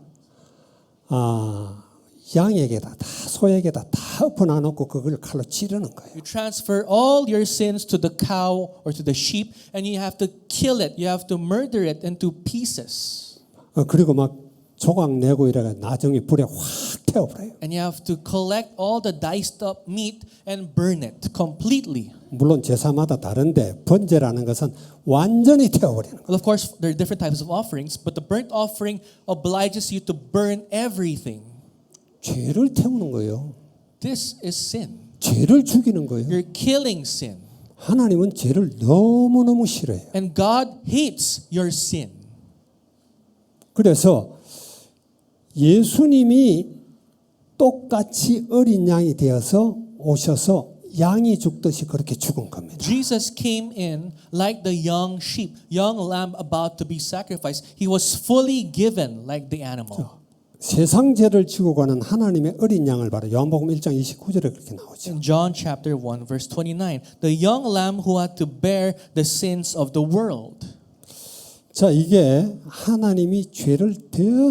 양에게다 다 소에게다 다 엎어놔놓고 그걸 칼로 찌르는 거예요. You transfer all your sins to the cow or to the sheep and you have to kill it. You have to murder it into pieces. 그리고 막 조각 내고 이래가 나중에 불에 확 태워버려요. And you have to collect all the diced up meat and burn it completely. 물론 제사마다 다른데 번제라는 것은 완전히 태워버리는 거예요. Well, of course, there are different types of offerings, but the burnt offering obliges you to burn everything. 죄를 태우는 거예요. This is sin. 죄를 죽이는 거예요. You're killing sin. 하나님은 죄를 너무너무 싫어해요. And God hates your sin. 그래서 예수님이 똑같이 어린 양이 되어서 오셔서 양이 죽듯이 그렇게 죽은 겁니다. Jesus came in like the young sheep, young lamb about to be sacrificed. He was fully given like the animal. 세상 죄를 지고 가는 하나님의 어린 양을 바로 요한복음 1장 29절에 그렇게 나오죠. In John chapter 1 verse 29, the young lamb who had to bear the sins of the world. 자, 이게 하나님이 죄를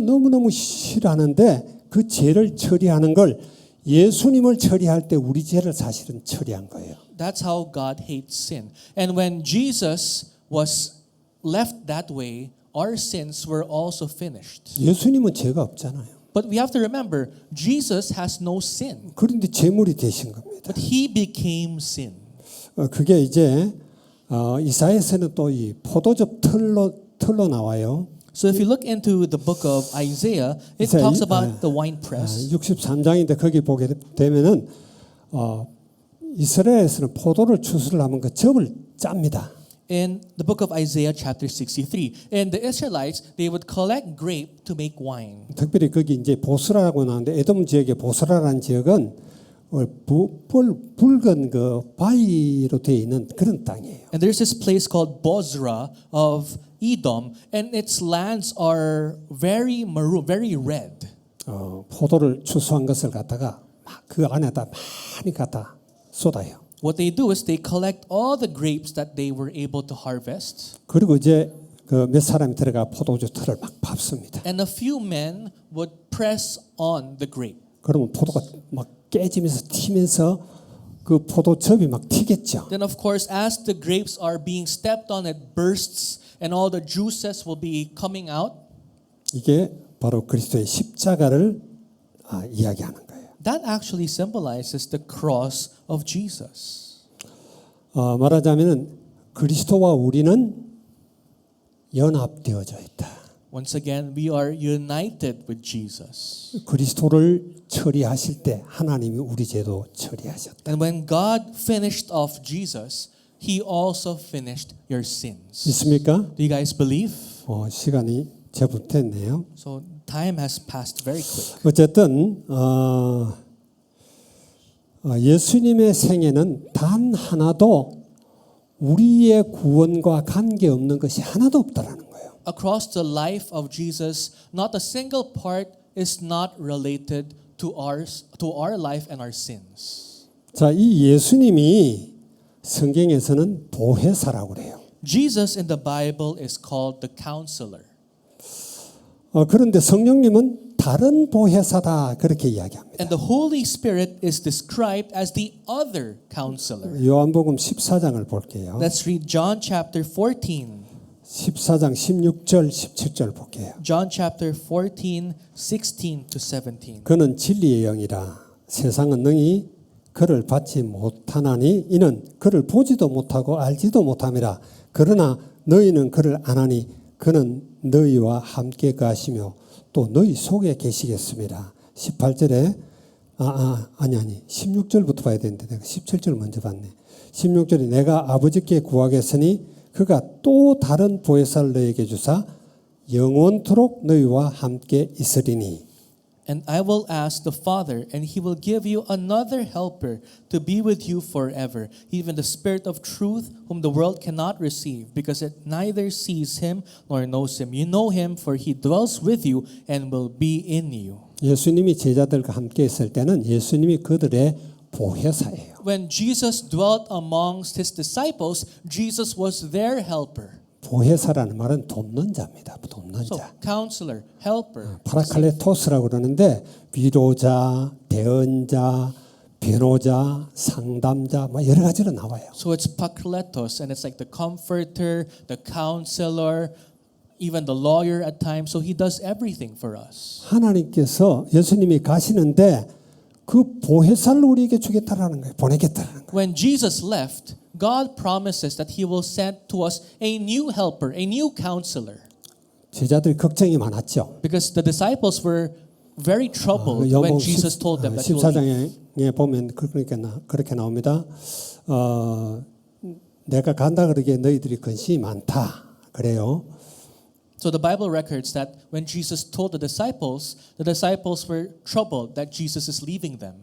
너무너무 싫어하는데 그 죄를 처리하는 걸 예수님을 처리할 때 우리 죄를 사실은 처리한 거예요. That's how God hates sin. And when Jesus was left that way, our sins were also finished. 예수님은 죄가 없잖아요. But we have to remember, Jesus has no sin. 그런데 제물이 되신 겁니다. But he became sin. 그게 이제 이사야서는 또 이 포도즙 틀로 나와요. So if you look into the book of Isaiah, it talks about the wine press. 63장인데 거기 보게 되면은 이스라엘에서는 포도를 추수하면 그 즙을 짭니다. In the book of Isaiah chapter 63, and the Israelites, they would collect grape to make wine. 특별히 거기 이제 보스라라고 나오는데 에돔 지역의 보스라라는 지역은 붉은 그 바위로 되어 있는 그런 땅이에요. And there's this place called Bozrah of Edom, and its lands are very maroon, very red. 포도를 추수한 것을 갖다가 막 그 안에다 많이 갖다 쏟아요. What they do is they collect all the grapes that they were able to harvest. 그리고 이제 그 몇 사람이 들어가 포도주 틀을 막 밟습니다. And a few men would press on the grape. 그러면 포도가 막 깨지면서 튀면서 그 포도즙이 막 튀겠죠. Then of course, as the grapes are being stepped on, it bursts and all the juices will be coming out. 이게 바로 그리스도의 십자가를 이야기하는 거예요. That actually symbolizes the cross of Jesus. 말하자면은 그리스도와 우리는 연합되어져 있다. Once again, we are united with Jesus. 그리스도를 처리하실 때 하나님이 우리 죄도 처리하셨다. And when God finished off Jesus, He also finished your sins. 믿습니까? Do you guys believe? 시간이 제법 됐네요. So time has passed very quick. 어쨌든 예수님의 생애는 단 하나도 우리의 구원과 관계없는 것이 하나도 없다라는 거예요. Across the life of Jesus, not a single part is not related to our life and our sins. 자, 이 예수님이 성경에서는 보혜사라고 그래요. Jesus in the Bible is called the counselor. 그런데 성령님은 다른 보혜사다 그렇게 이야기합니다. And the Holy Spirit is described as the other counselor. 요한복음 14장을 볼게요. Let's read John chapter 14. 14장 16절 17절 볼게요. John chapter 14, 16 to 17. 그는 진리의 영이라 세상은 능히 그를 받지 못하나니 이는 그를 보지도 못하고 알지도 못함이라. 그러나 너희는 그를 아나니 그는 너희와 함께 가시며 또 너희 속에 계시겠습니다. 18절에 아니 16절부터 봐야 되는데 내가 17절 먼저 봤네. 16절에 내가 아버지께 구하겠으니 그가 또 다른 보혜사를 너희에게 주사 영원토록 너희와 함께 있으리니. And I will ask the Father, and he will give you another helper to be with you forever, even the Spirit of truth, whom the world cannot receive, because it neither sees him nor knows him. You know him, for he dwells with you and will be in you. 예수님이 제자들과 함께 있을 때는 예수님이 그들의 보혜사예요. When Jesus dwelt amongst his disciples, Jesus was their helper. 보혜사라는 말은 돕는 자입니다. 돕는 So, 자. counselor, helper. 파라클레토스라고 그러는데 위로자, 대언자, 변호자, 상담자 뭐 여러 가지로 나와요. So it's pakletos, and it's like the comforter, the counselor, even the lawyer at times. So he does everything for us. 하나님께서 예수님이 가시는데 그 보혜사를 우리에게 주겠다라는 거예요. 보내겠다라는 거예요. When Jesus left, God promises that he will send to us a new helper, a new counselor. 제자들이 걱정이 많았죠. Because the disciples were very troubled when Jesus told them that he will leave. 14장에 보면 그렇게 나옵니다. 내가 간다 그러기에 너희들이 근심이 많다. 그래요. So the Bible records that when Jesus told the disciples were troubled that Jesus is leaving them.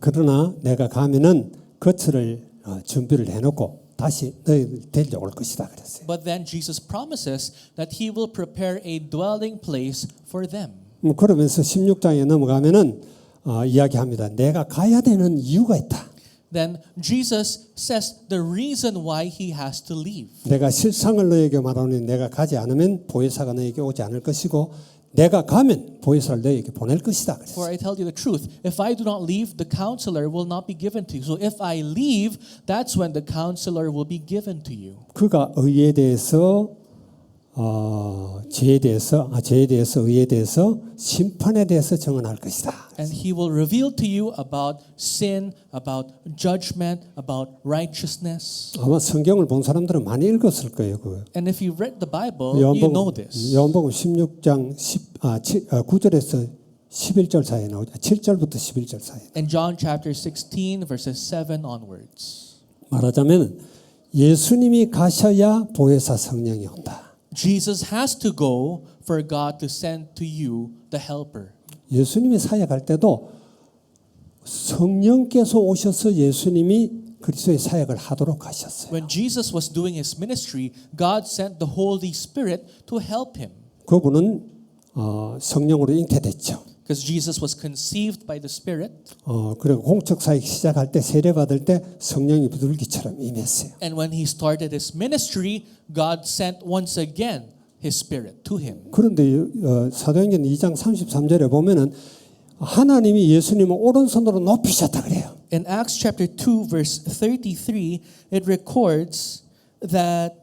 그러나 내가 가면은 거처를 준비를 해놓고 다시 너희를 데려올 것이다 그랬어요. But then Jesus promises that he will prepare a dwelling place for them. 그러면서 16장에 넘어가면은 이야기합니다. 내가 가야 되는 이유가 있다. Then Jesus says the reason why he has to leave. 내가 실상을 너에게 말하노니 내가 가지 않으면 보혜사가 너에게 오지 않을 것이고 내가 가면 보혜사를 너에게 보낼 것이다. For I tell you the truth, if I do not leave, the counselor will not be given to you. So if I leave, that's when the counselor will be given to you. 그가 의에 대해서 죄에 대해서 의에 대해서 심판에 대해서 증언할 것이다. And he will reveal to you about sin, about judgment, about righteousness. 아마 성경을 본 사람들은 많이 읽었을 거예요. 그거. And if you read the Bible, you know this. 요한복음 16장 9절에서 11절 사이에 나오죠. 7절부터 11절 사이에. In John chapter 16 verses 7 onwards. 말하자면 예수님이 가셔야 보혜사 성령이 온다. Jesus has to go for God to send to you the helper. 예수님이 사역할 때도 성령께서 오셔서 예수님이 그리스도의 사역을 하도록 하셨어요. When Jesus was doing his ministry, God sent the Holy Spirit to help him. 그분은 성령으로 잉태됐죠. Because Jesus was conceived by the Spirit. 그리고 공적 사역 시작할 때 세례 받을 때 성령이 비둘기처럼 임했어요. And when he started his ministry, God sent once again his Spirit to him. 그런데 사도행전 2장 33절에 보면은 하나님이 예수님을 오른손으로 높이셨다 그래요. In Acts chapter 2 verse 33, it records that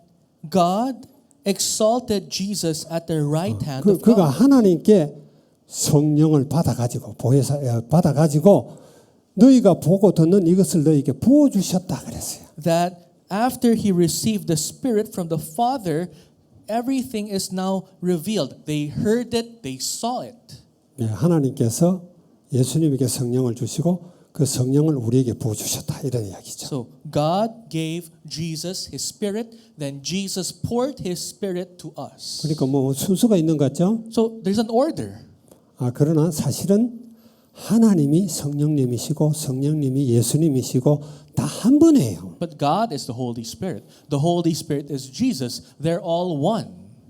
God exalted Jesus at the right hand of 그가 God. 하나님께 성령을 받아가지고 받아가지고 너희가 보고 듣는 이것을 너희에게 부어 주셨다 그랬어요. That after he received the Spirit from the Father, everything is now revealed. They heard it, they saw it. 네, 하나님께서 예수님에게 성령을 주시고 그 성령을 우리에게 부어 주셨다 이런 이야기죠. So God gave Jesus his Spirit, then Jesus poured his Spirit to us. 그러니까 뭐 순서가 있는 것 같죠? So there's an order. 그러나 사실은 하나님이 성령님이시고 성령님이 예수님이시고 다 한 분이에요. But God is the Holy Spirit. The Holy Spirit is Jesus. They're all one.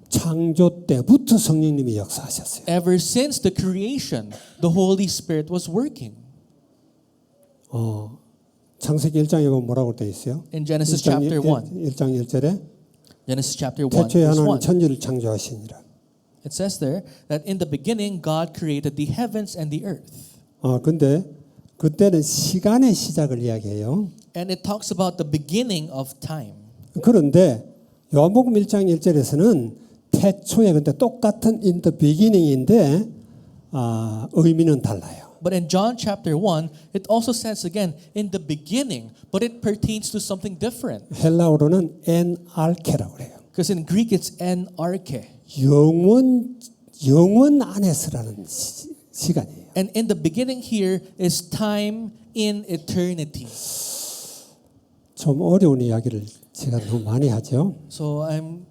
창조 때부터 성령님이 역사하셨어요. Ever since the creation, the Holy Spirit was working. 창세기 1장에 보면 뭐라고 되어 있어요? In Genesis chapter 1. 1장 1절에 Genesis chapter 1 태초에 verse 하나님 1. 천지를 창조하시니라. It says there that in the beginning God created the heavens and the earth. 근데 그때는 시간의 시작을 이야기해요. And it talks about the beginning of time. 그런데 요한복음 1장 1절에서는 태초에 근데 똑같은 in the beginning인데 의미는 달라요. But in John chapter 1, it also says again, in the beginning, but it pertains to something different. 헬라어로는 en arche라고 그래요. Because in Greek it's en arche. 영원 안에서라는 시간이에요. And in the beginning here is time in eternity. 좀 어려운 이야기를 제가 너무 많이 하죠. So I'm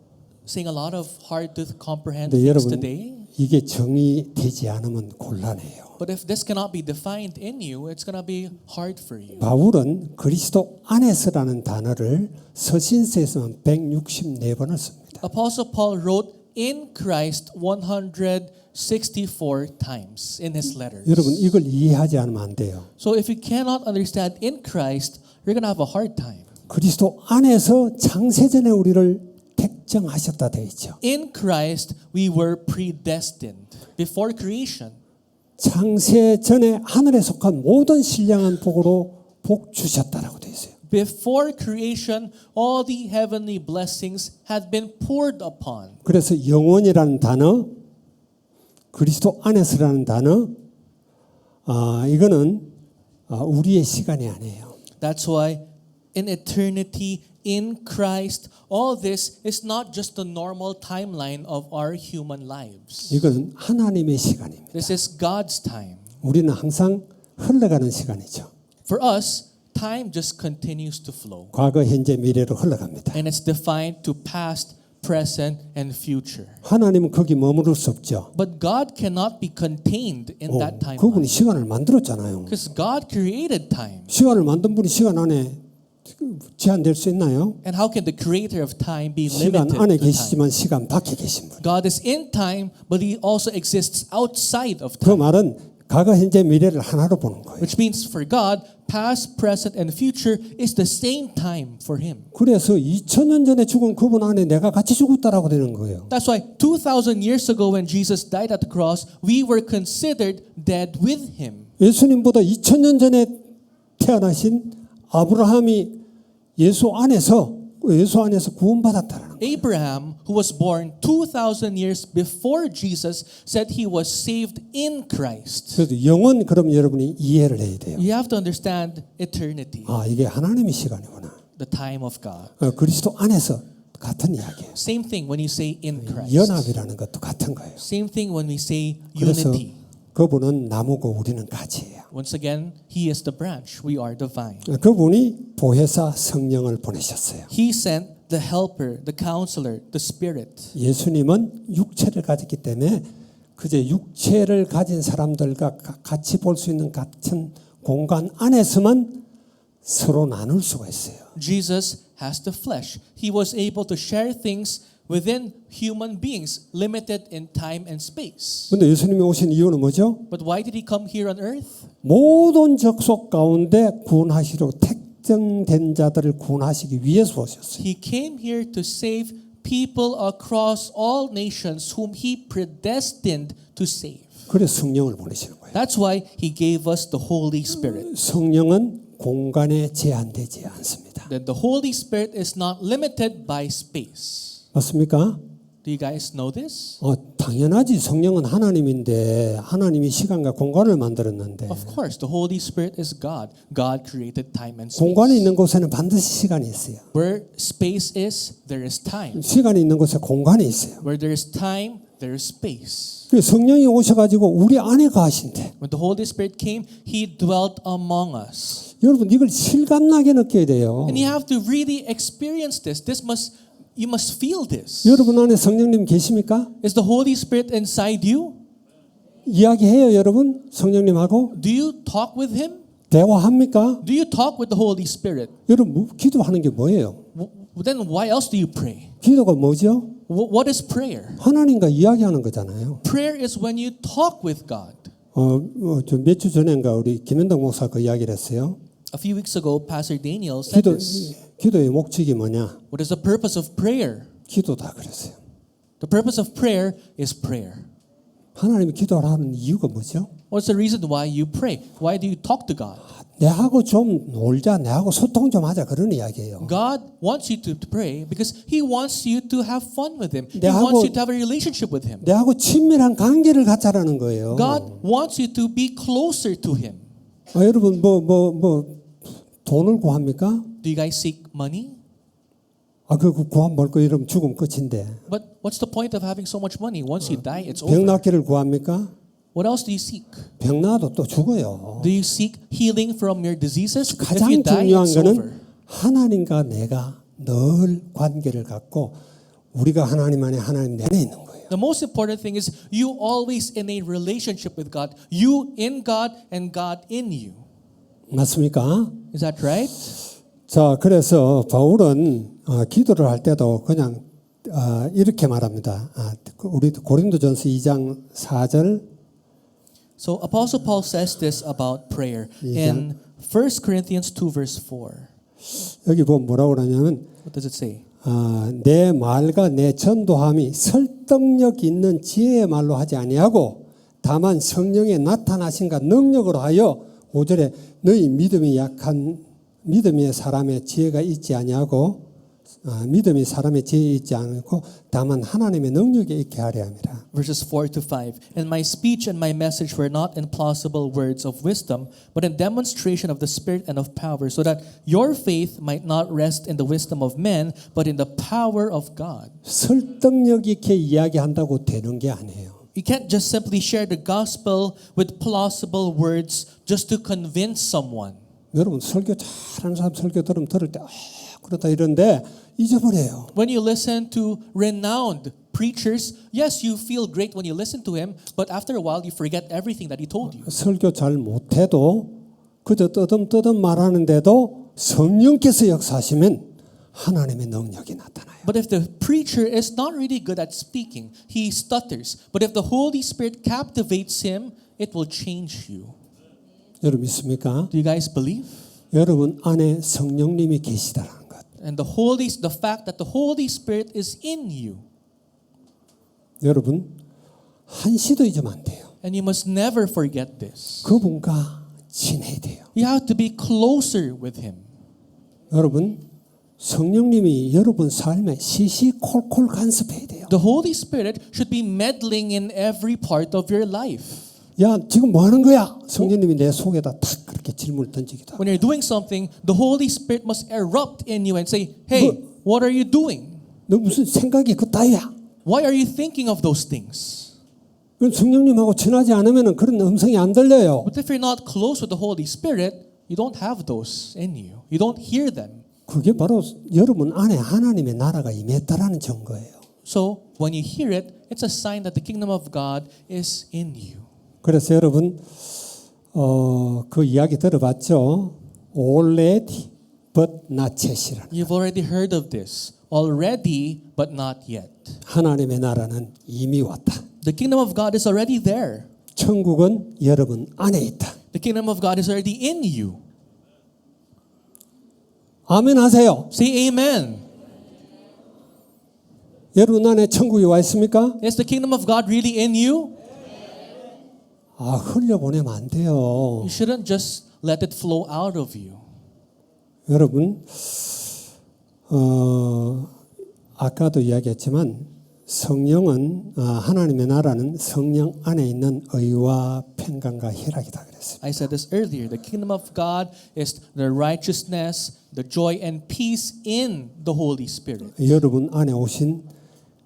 saying a lot of hard to comprehend 근데 things 여러분 today. 이게 정의되지 않으면 곤란해요. But if this cannot be defined in you, it's going to be hard for you. 바울은 그리스도 안에서라는 단어를 서신서에서만 164번을 씁니다. Apostle Paul wrote in Christ 164 times in his letters. 여러분 이걸 이해하지 않으면 안 돼요. So if you cannot understand in Christ, you're going to have a hard time. 그리스도 안에서 창세전에 우리를 택정하셨다 되어 있죠. In Christ, we were predestined. Before creation, 창세전에 하늘에 속한 모든 신령한 복으로 복 주셨다라고 되어 있어요. before creation, all the heavenly blessings had been poured upon. 그래서 영원이라는 단어, 그리스도 안에서라는 단어, 이거는 우리의 시간이 아니에요. That's why in eternity, in Christ, all this is not just the normal timeline of our human lives. 이거는 하나님의 시간입니다. This is God's time. 우리는 항상 흘러가는 시간이죠. For us, time just continues to flow. 과거, 현재, 미래로 흘러갑니다. And it's defined to past, present, and future. 하나님은 거기 머무를 수 없죠. But God cannot be contained in that 그분이 timeline. 시간을 만들었잖아요. Because God created time. 시간을 만든 분이 시간 안에 제한될 수 있나요? And how can the creator of time be 시간 limited 안에 to time? 계시지만 시간 밖에 계신 분. God is in time, but he also exists outside of 그 time. 말은 과거, 현재, 미래를 하나로 보는 거예요. Which means for God, past, present, and future is the same time for him. 그래서 2000년 전에 죽은 그분 안에 내가 같이 죽었다라고 되는 거예요. That's why 2,000 years ago when Jesus died at the cross, we were considered dead with him. 예수님보다 2000년 전에 태어나신 아브라함이 예수 안에서 구원받았다라는 거예요. Abraham, who was born 2,000 years before Jesus, said he was saved in Christ. 그래서 영원 그럼 여러분이 이해를 해야 돼요. You have to understand eternity, 이게 하나님의 시간이구나. the time of God. 그리스도 안에서 같은 이야기예요. Same thing when you say in Christ. 연합이라는 것도 같은 거예요. Same thing when we say 그래서 unity. 그분은 나무고 우리는 가지예요. Once again, he is the branch, we are the vine. 그분이 보혜사 성령을 보내셨어요. He sent the helper, the counselor, the spirit. 예수님은 육체를 가졌기 때문에 그저 육체를 가진 사람들과 같이 볼 수 있는 같은 공간 안에서만 서로 나눌 수가 있어요. Jesus has the flesh. He was able to share things within human beings, limited in time and space. 근데 예수님이 오신 이유는 뭐죠? But why did he come here on earth? 모든 족속 가운데 구원하시려고 택정된 자들을 구원하시기 위해서 오셨어요. He came here to save people across all nations whom he predestined to save. 그래서 성령을 보내시는 거예요. That's why he gave us the Holy Spirit. 성령은 공간에 제한되지 않습니다. That the Holy Spirit is not limited by space. 맞습니까? Do you guys know this? 당연하지. 성령은 하나님인데 하나님이 시간과 공간을 만들었는데 Of course, the Holy Spirit is God. God created time and space. 공간이 있는 곳에는 반드시 시간이 있어요. Where space is, there is time. 시간이 있는 곳에 공간이 있어요. Where there is time, there is space. 그 성령이 오셔가지고 우리 안에 가신대. When the Holy Spirit came, He dwelt among us. 여러분 이걸 실감나게 느껴야 돼요. And you have to really experience this. You must feel this. 여러분 안에 성령님 계십니까? Is the Holy Spirit inside you? 이야기해요 여러분 성령님하고 Do you talk with Him? 대화합니까? Do you talk with the Holy Spirit? 여러분 기도하는 게 뭐예요? Then why else do you pray? 기도가 뭐죠? What is prayer? 하나님과 이야기하는 거잖아요. Prayer is when you talk with God. 몇 주 전인가 우리 김현덕 목사 그 이야기를 했어요. A few weeks ago, Pastor Daniel said this. 기도의 목적이 뭐냐? What is the purpose of prayer? 기도다 그랬어요. The purpose of prayer is prayer. 하나님이 기도를 하는 이유가 뭐죠? What's the reason why you pray? Why do you talk to God? 내하고 좀 놀자, 내하고 소통 좀 하자 그런 이야기예요. God wants you to pray because He wants you to have fun with Him. He 내하고- wants you to have a relationship with Him. 내하고 친밀한 관계를 갖자라는 거예요. God wants you to be closer to Him. 여러분 돈을 구합니까? Do you guys seek money? 그 구하면 뭘 거 이러면 죽으면 끝인데. But what's the point of having so much money? Once you die, it's 병 over. 낫기를 구합니까? What else do you seek? 병 나도 또 죽어요. Do you seek healing from your diseases? If 가장 you die, 중요한 it's over. 거는 하나님과 내가 늘 관계를 갖고 우리가 하나님 안에 하나님 내 안에 있는 거예요. The most important thing is you always in a relationship with God. You in God and God in you. 맞습니까? Is that right? 자, 그래서 바울은 기도를 할 때도 그냥 이렇게 말합니다. 우리 고린도전서 2장 4절 So Apostle Paul says this about prayer in 1 Corinthians 2 verse 4. 여기 보면 뭐라고 그러냐면 What does it say? 내 말과 내 전도함이 설득력 있는 지혜의 말로 하지 아니하고 다만 성령의 나타나신가 능력으로 하여 5절에 너희 믿음이 사람의 지혜가 있지 아니하고 믿음이 사람의 지혜에 있지 않고 다만 하나님의 능력에 있게 하려 함이라. Verses 4 to 5. And my speech and my message were not in plausible words of wisdom, but in demonstration of the Spirit and of power, so that your faith might not rest in the wisdom of men, but in the power of God. 설득력 있게 이야기한다고 되는 게 아니에요. You can't just simply share the gospel with plausible words just to convince someone. 여러분 설교 잘하는 사람 설교 들을 때 그렇다 이런데 잊어버려요. When you listen to renowned preachers, yes, you feel great when you listen to him, but after a while you forget everything that he told you. 설교 잘 못해도 그저 떠듬떠듬 말하는데도 성령께서 역사하시면 하나님의 능력이 나타나요. But if the preacher is not really good at speaking, he stutters. But if the Holy Spirit captivates him, it will change you. 여러분 믿습니까? Do you guys believe? 여러분 안에 성령님이 계시다라는 것. And the fact that the Holy Spirit is in you. 여러분 한시도 잊으면 안 돼요. And you must never forget this. 그분과 친해야 돼요. You have to be closer with him. 여러분 성령님이 여러분 삶에 시시콜콜 간섭해야 돼요. The Holy Spirit should be meddling in every part of your life. 야 지금 뭐 하는 거야? 성령님이 내 속에다 탁 그렇게 질문을 던지기도 하고. When you're doing something, the Holy Spirit must erupt in you and say, "Hey, what are you doing? 너 무슨 생각이 그따위야? Why are you thinking of those things?" 성령님하고 친하지 않으면 그런 음성이 안 들려요. But if you're not close with the Holy Spirit, you don't have those in you. You don't hear them. 그게 바로 여러분 안에 하나님의 나라가 임했다라는 증거예요. So when you hear it, it's a sign that the kingdom of God is in you. 그래서 여러분 그 이야기 들어봤죠? Already but not yet이라는. You've already heard of this. Already, but not yet. 하나님의 나라는 이미 왔다. The kingdom of God is already there. 천국은 여러분 안에 있다. The kingdom of God is already in you. 아멘 하세요. Say amen. 여러분 안에 천국이 와 있습니까? Is the kingdom of God really in you? 흘려보내면 안 돼요. You shouldn't just let it flow out of you. 여러분 아까도 이야기했지만 성령은 하나님의 나라는 성령 안에 있는 의와 평강과 희락이다 그랬습니다. I said this earlier. The kingdom of God is the righteousness, the joy and peace in the Holy Spirit. 여러분 안에 오신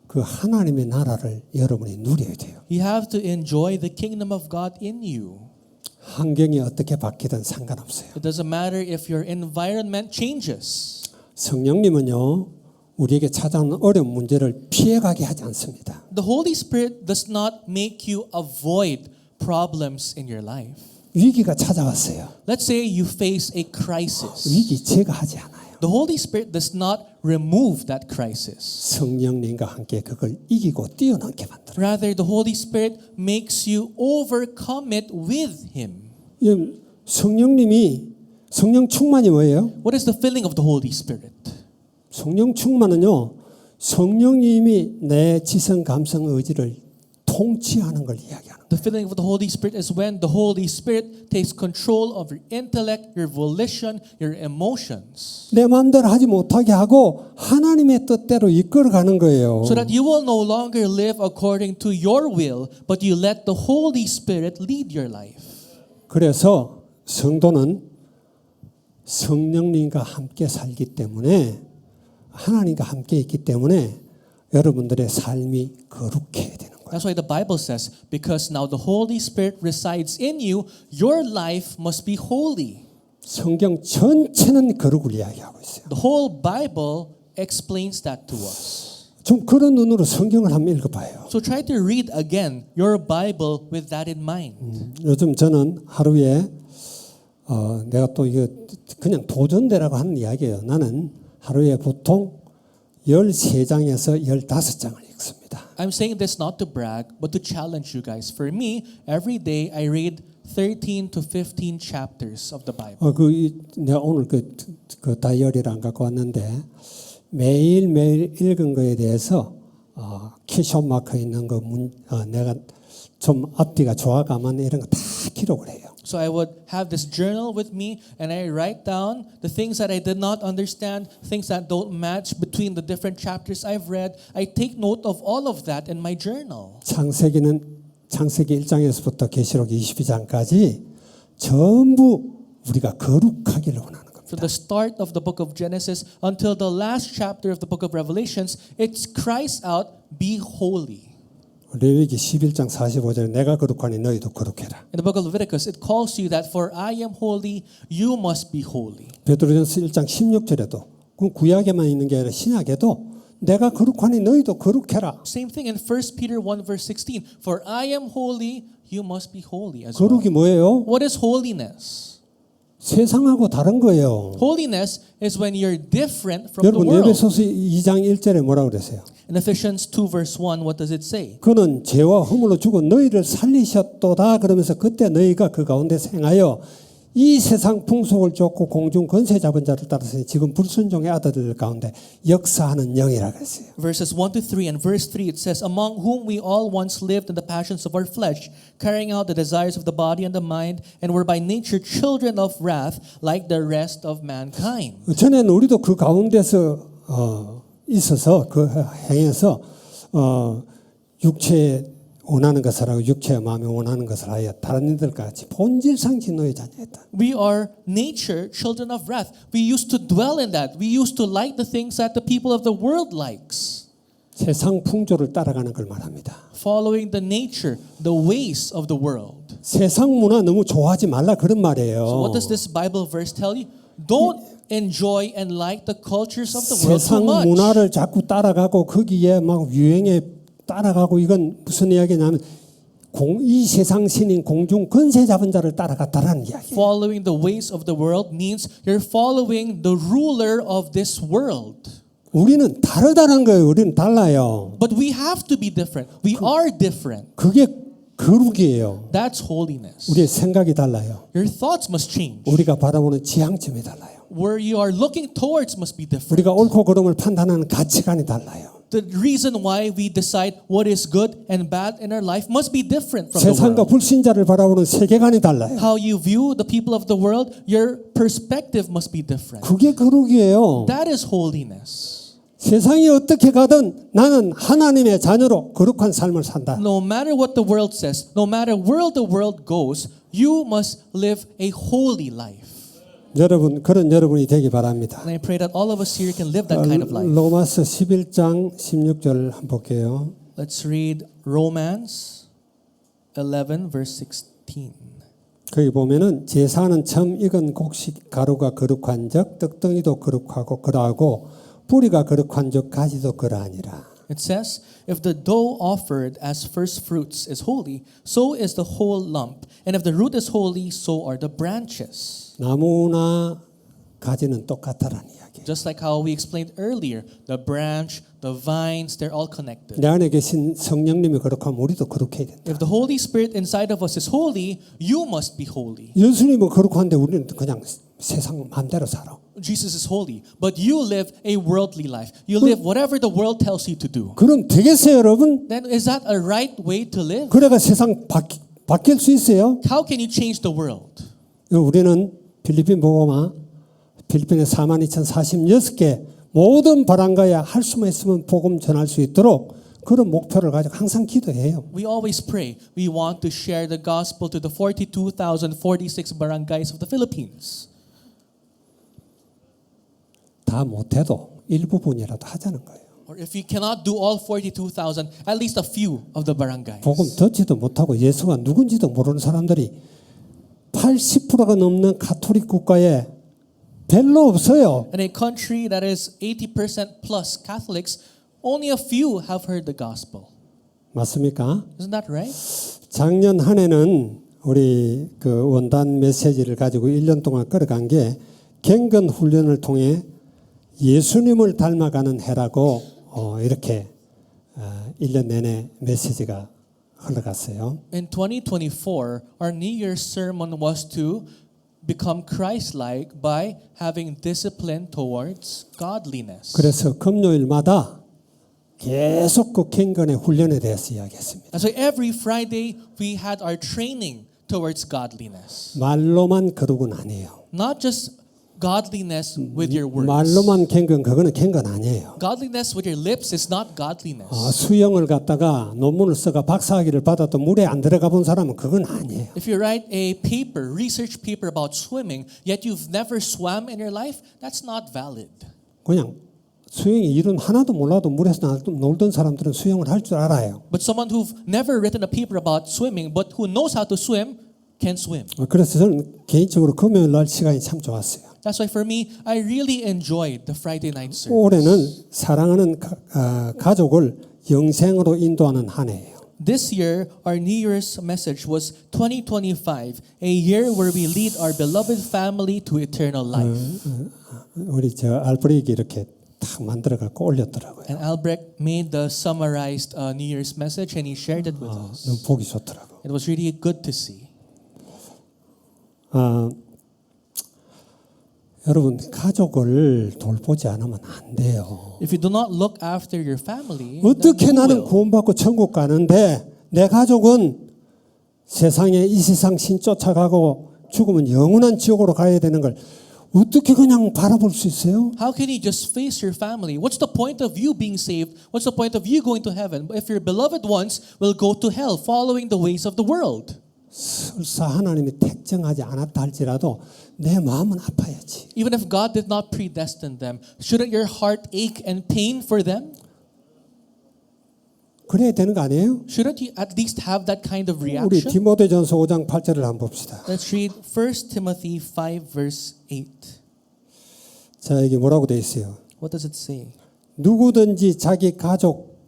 그 하나님의 나라를 여러분이 누려야 돼요. You have to enjoy the kingdom of God in you. 환경이 어떻게 바뀌든 상관없어요. It doesn't matter if your environment changes. 성령님은요 우리에게 찾아오는 어려운 문제를 피해가게 하지 않습니다. The Holy Spirit does not make you avoid problems in your life. 위기가 찾아왔어요. Let's say you face a crisis. 위기 제거하지 않아요. The Holy Spirit does not remove that crisis. 성령님과 함께 그걸 이기고 뛰어넘게 만들어요. Rather, the Holy Spirit makes you overcome it with Him. 성령님이 성령 충만이 뭐예요? What is the filling of the Holy Spirit? 성령 충만은요, 성령님이 내 지성, 감성, 의지를 통치하는 걸 이야기하는 거예요. The filling of the Holy Spirit is when the Holy Spirit takes control of your intellect, your volition, your emotions. 내 마음대로 하지 못하게 하고 하나님의 뜻대로 이끌어가는 거예요. So that you will no longer live according to your will, but you let the Holy Spirit lead your life. 그래서 성도는 성령님과 함께 살기 때문에 하나님과 함께 있기 때문에 여러분들의 삶이 거룩해야 되는 거예요. That's why the Bible says, because now the Holy Spirit resides in you, your life must be holy. 성경 전체는 거룩을 이야기하고 있어요. The whole Bible explains that to us. 좀 그런 눈으로 성경을 한번 읽어봐요. So try to read again your Bible with that in mind. 요즘 저는 하루에 내가 또 이거 그냥 도전대라고 하는 이야기예요. 나는 하루에 보통 13장에서 15장을 읽습니다. I'm saying this not to brag, but to challenge you guys. For me, every day I read 13 to 15 chapters of the Bible. 내가 오늘 그 다이어리를 안 갖고 왔는데 매일 읽은 거에 대해서 키션 마크 있는 거 내가 좀 앞뒤가 좋아가면 이런 거 다 기록을 해요. So I would have this journal with me and I write down the things that I did not understand, things that don't match between the different chapters I've read. I take note of all of that in my journal. 창세기 1장에서부터 계시록 22장까지 전부 우리가 거룩하기를 원하는 겁니다. From the start of the book of Genesis until the last chapter of the book of Revelations, it cries out, be holy. 레위기 11장 45절에 내가 거룩하니 너희도 거룩해라. In the book of Leviticus, it calls you that for I am holy, you must be holy. 베드로전서 1장 16절에도 그 구약에만 있는 게 아니라 신약에도 내가 거룩하니 너희도 거룩해라. Same thing in 1 Peter 1 verse 16. For I am holy, you must be holy as well. 거룩이 뭐예요? What is holiness? 세상하고 다른 거예요. Holiness is when you're different from the 여러분 world. 에베소서 2장 1절에 뭐라고 그랬어요? In Ephesians 2 verse 1, what does it say? 그는 죄와 허물로 죽어 너희를 살리셨도다 그러면서 그때 너희가 그 가운데 생하여 이 세상 풍속을 쫓고 공중 권세 잡은 자를 따라서 지금 불순종의 아들들 가운데 역사하는 영이라 그랬어요. Verses 1 to 3 and verse 3 it says, among whom we all once lived in the passions of our flesh, carrying out the desires of the body and the mind, and were by nature children of wrath like the rest of mankind. 전에는 우리도 그 가운데서 있어서 그 행해서 육체에 원하는 것을 하고 육체의 마음에 원하는 것을 하여 다른 이들과 같이 본질상 진노의 자녀였다. We are nature children of wrath. We used to dwell in that. We used to like the things that the people of the world likes. 세상 풍조를 따라가는 걸 말합니다. Following the nature, the ways of the world. 세상 문화 너무 좋아하지 말라 그런 말이에요. So what does this Bible verse tell you? Don't enjoy and like the cultures of the world too 세상 much. 문화를 자꾸 따라가고 거기에 막 유행에 따라가고 이건 무슨 이야기냐면 이 세상 신인 공중 권세 잡은 자를 따라갔다라는 이야기예요. Following the ways of the world means you're following the ruler of this world. 우리는 다르다는 거예요. 우리는 달라요. But we have to be different. We are different. 그게 거룩이에요. That's holiness. 우리의 생각이 달라요. Your thoughts must change. 우리가 바라보는 지향점이 달라요. Where you are looking towards must be different. 우리가 옳고 그름을 판단하는 가치관이 달라요. The reason why we decide what is good and bad in our life must be different from the 세상과 world. 불신자를 바라보는 세계관이 달라요. How you view the people of the world, your perspective must be different. 그게 거룩이에요. That is holiness. 세상이 어떻게 가든 나는 하나님의 자녀로 거룩한 삶을 산다. No matter what the world says, no matter where the world goes, you must live a holy life. 여러분 그런 여러분이 되기 바랍니다. And I pray that all of us here can live that kind of life. 로마서 11장 16절 한번 볼게요. Let's read Romans 11 verse 16. 거기 보면은 제사는 처음 익은 곡식 가루가 거룩한즉 떡덩이도 거룩하고 그러하고 뿌리가 거룩한즉 가지도 그러하니라. It says, if the dough offered as first fruits is holy, so is the whole lump. And if the root is holy, so are the branches. 나무나 가지는 똑같다라는 이야기. Just like how we explained earlier, the branch, the vines, they're all connected. 내 안에 계신 성령님이 거룩하면 우리도 거룩해야 된다. If the Holy Spirit inside of us is holy, you must be holy. 예수님은 거룩한데 우리는 그냥 세상 마음대로 살아. Jesus is holy, but you live a worldly life. You live whatever the world tells you to do. 그럼 되겠어요, 여러분? Then is that a right way to live? 그래가 세상 바뀔 수 있어요? How can you change the world? 우리는 필리핀 복음화 필리핀에 42,046개 모든 바람가에 할 수만 있으면 복음 전할 수 있도록 그런 목표를 가지고 항상 기도해요. We always pray. We want to share the gospel to the 42,046 barangays of the Philippines. 다 못해도 일부분이라도 하자는 거예요. Or if you cannot do all 42,000, at least a few of the barangays. 복음 듣지도 못하고 예수가 누군지도 모르는 사람들이 80%가 넘는 가톨릭 국가에 별로 없어요. In a country that is 80% plus Catholics, only a few have heard the gospel. 맞습니까? Isn't that right? 작년 한 해는 우리 그 원단 메시지를 가지고 1년 동안 끌어간 게 경건 훈련을 통해 예수님을 닮아가는 해라고 이렇게 1년 내내 메시지가 흘러갔어요. In 2024, our New Year's sermon was to become Christ-like by having discipline towards godliness. 그래서 금요일마다 계속 그 경건의 훈련에 대해서 이야기했습니다. And so every Friday, we had our training towards godliness. 말로만 거룩은 아니에요. Not just godliness with your words. 말로만 경건 그거는 경건 아니에요. Godliness with your lips is not godliness. 수영을 갖다가 논문을 써가 박사학위를 받아도 물에 안 들어가 본 사람은 그건 아니에요. If you write a paper, research paper about swimming, yet you've never swam in your life, that's not valid. 그냥 수영의 이론 하나도 몰라도 물에서 놀던 사람들은 수영을 할 줄 알아요. But someone who've never written a paper about swimming, but who knows how to swim, can swim. 그래서 저는 개인적으로 금요일 날 시간이 참 좋았어요. That's why for me, I really enjoyed the Friday night service. 올해는 사랑하는 가족을 영생으로 인도하는 한 해예요. This year, our New Year's message was 2025, a year where we lead our beloved family to eternal life. 우리 저 알프레이기 이렇게 딱 만들어 갖고 올렸더라고요. And Albrecht made the summarized New Year's message and he shared it with us. 너무 보기 좋더라고. It was really good to see. 여러분 가족을 돌보지 않으면 안 돼요. If you do not look after your family, 어떻게 then you 나는 will. 구원받고 천국 가는데 내 가족은 세상에 이 세상 신 쫓아가고 죽으면 영원한 지옥으로 가야 되는 걸 어떻게 그냥 바라볼 수 있어요? How can you just face your family? What's the point of you being saved? What's the point of you going to heaven if your beloved ones will go to hell following the ways of the world? 설사 하나님이 택정하지 않았다 할지라도 내 마음은 아파야지. Even if God did not predestine them, shouldn't your heart ache and pain for them? 그래야 되는 거 아니에요? Shouldn't you at least have that kind of 우리 reaction? 디모데전서 5장 8절을 한번 봅시다. Let's read 1 Timothy 5 verse 8. 자, 여기 뭐라고 돼 있어요? What does it say? 누구든지 자기 가족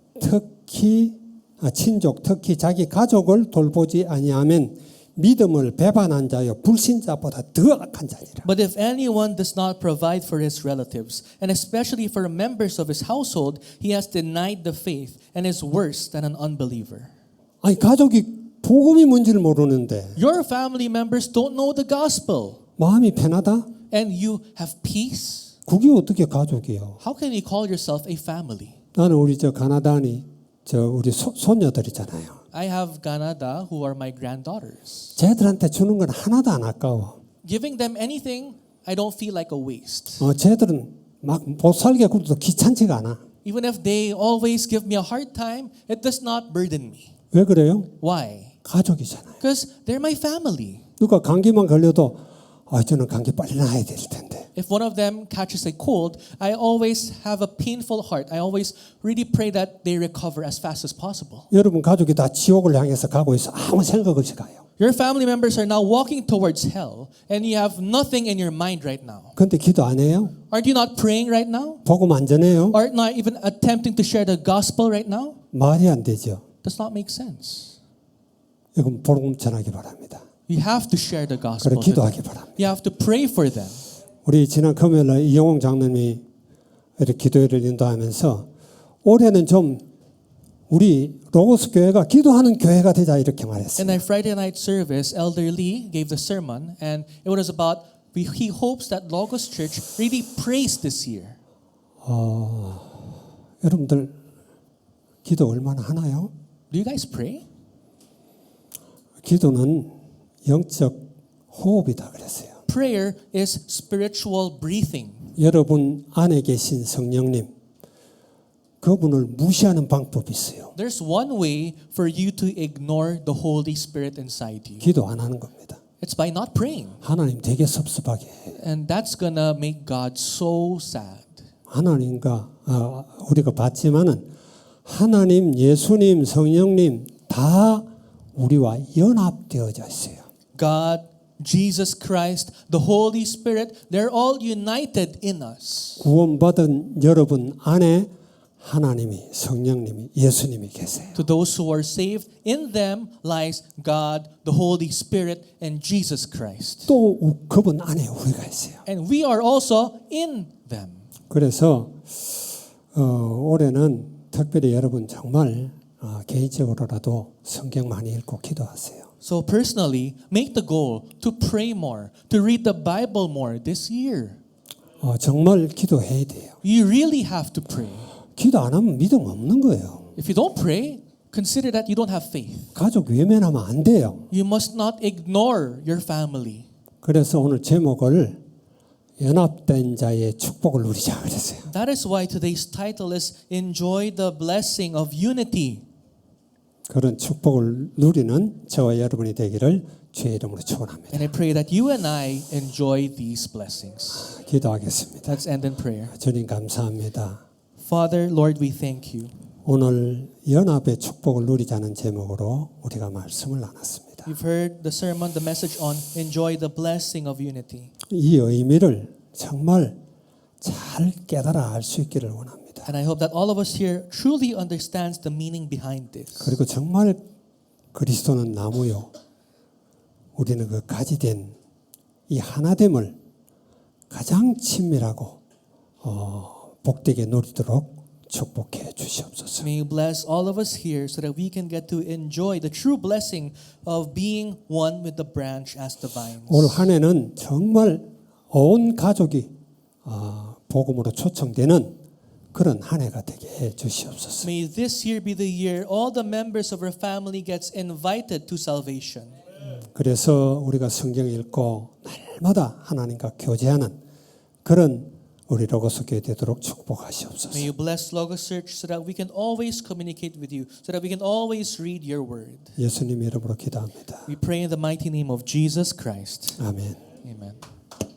친족 특히 자기 가족을 돌보지 아니하면 믿음을 배반한 자여 불신자보다 더 악한 자니라. But if anyone does not provide for his relatives, and especially for members of his household, he has denied the faith and is worse than an unbeliever. 아니 가족이 복음이 뭔지를 모르는데 Your family members don't know the gospel, 마음이 편하다? and you have peace. 그게 어떻게 가족이요? How can you call yourself a family? 나는 우리 저 가나다니 우리 손녀들이잖아요. I have Ganada who are my granddaughters. 쟤들한테 주는 건 하나도 안 아까워. Giving them anything, I don't feel like a waste. 쟤들은 막 못 살게 굴어도 귀찮지가 않아. Even if they always give me a hard time, it does not burden me. 왜 그래요? Why? 가족이잖아요. Because they're my family. 누가 감기만 걸려도 저는 감기 빨리 나아야 될 텐데. If one of them catches a cold, I always have a painful heart. I always really pray that they recover as fast as possible. 여러분 가족이 다 지옥을 향해서 가고 있어. 아무 생각 없이 가요. Your family members are now walking towards hell, and you have nothing in your mind right now. 근데 기도 안 해요? Aren't you not praying right now? 복음 안 전해요? Aren't not even attempting to share the gospel right now? 말이 안 되죠. Does not make sense. 이건 복음 전하기 바랍니다. You have to share the 그래 gospel. to them. 기도하기 바랍니다. You have to pray for them. 우리 지난 금요일 날 이영웅 장로님이 이렇게 기도회를 인도하면서 올해는 좀 우리 로고스 교회가 기도하는 교회가 되자 이렇게 In 말했어요. our Friday night service, Elder Lee gave the sermon, and it was about he hopes that Logos Church really prays this year. 여러분들 기도 얼마나 하나요? Do you guys pray? 기도는 영적 호흡이다 그랬어요. Prayer is spiritual breathing. 여러분 안에 계신 성령님, 그분을 무시하는 방법이 있어요. There's one way for you to ignore the Holy Spirit inside you. 기도 안 하는 겁니다. It's by not praying. 하나님 되게 섭섭하게 해요. And that's gonna make God so sad. 하나님과 우리가 봤지만은 하나님, 예수님, 성령님 다 우리와 연합되어져 있어요. God, Jesus Christ, the Holy Spirit, they're all united in us. 구원받은 여러분 안에 하나님이, 성령님이, 예수님이 계세요. To those who are saved, in them lies God, the Holy Spirit, and Jesus Christ. 또 그분 안에 우리가 있어요. And we are also in them. 그래서 올해는 특별히 여러분 정말 개인적으로라도 성경 많이 읽고 기도하세요. So personally, make the goal to pray more, to read the Bible more this year. 정말 기도해야 돼요. You really have to pray. 기도 안 하면 믿음 없는 거예요. If you don't pray, consider that you don't have faith. 가족 외면하면 안 돼요. You must not ignore your family. 그래서 오늘 제목을 연합된 자의 축복을 누리자 그랬어요. That is why today's title is Enjoy the Blessing of Unity. 그런 축복을 누리는 저와 여러분이 되기를 주의 이름으로 축원합니다. And I pray that you and I enjoy these blessings. 기도하겠습니다. Let's end in prayer. 주님 감사합니다. Father, Lord, we thank you. 오늘 연합의 축복을 누리자는 제목으로 우리가 말씀을 나눴습니다. You've heard the sermon, the message on Enjoy the Blessing of Unity. 이 의미를 정말 잘 깨달아 알 수 있기를 원합니다. And I hope that all of us here truly understands the meaning behind this. 그리고 정말 그리스도는 나무요. 우리는 그 가지된 이 하나됨을 가장 친밀하고 복되게 누리도록 축복해 주시옵소서. May you bless all of us here so that we can get to enjoy the true blessing of being one with the branch as the vines. 올 한 해는 정말 온 가족이 복음으로 초청되는 그런 한 해가 되게 해 주시옵소서. May this year be the year all the members of our family gets invited to salvation. 그래서 우리가 성경을 읽고 날마다 하나님과 교제하는 그런 우리 로고스 교회 되도록 축복하시옵소서. May you bless Logos Church so that we can always communicate with you, so that we can always read your word. 예수님 이름으로 기도합니다. We pray in the mighty name of Jesus Christ. 아멘. Amen.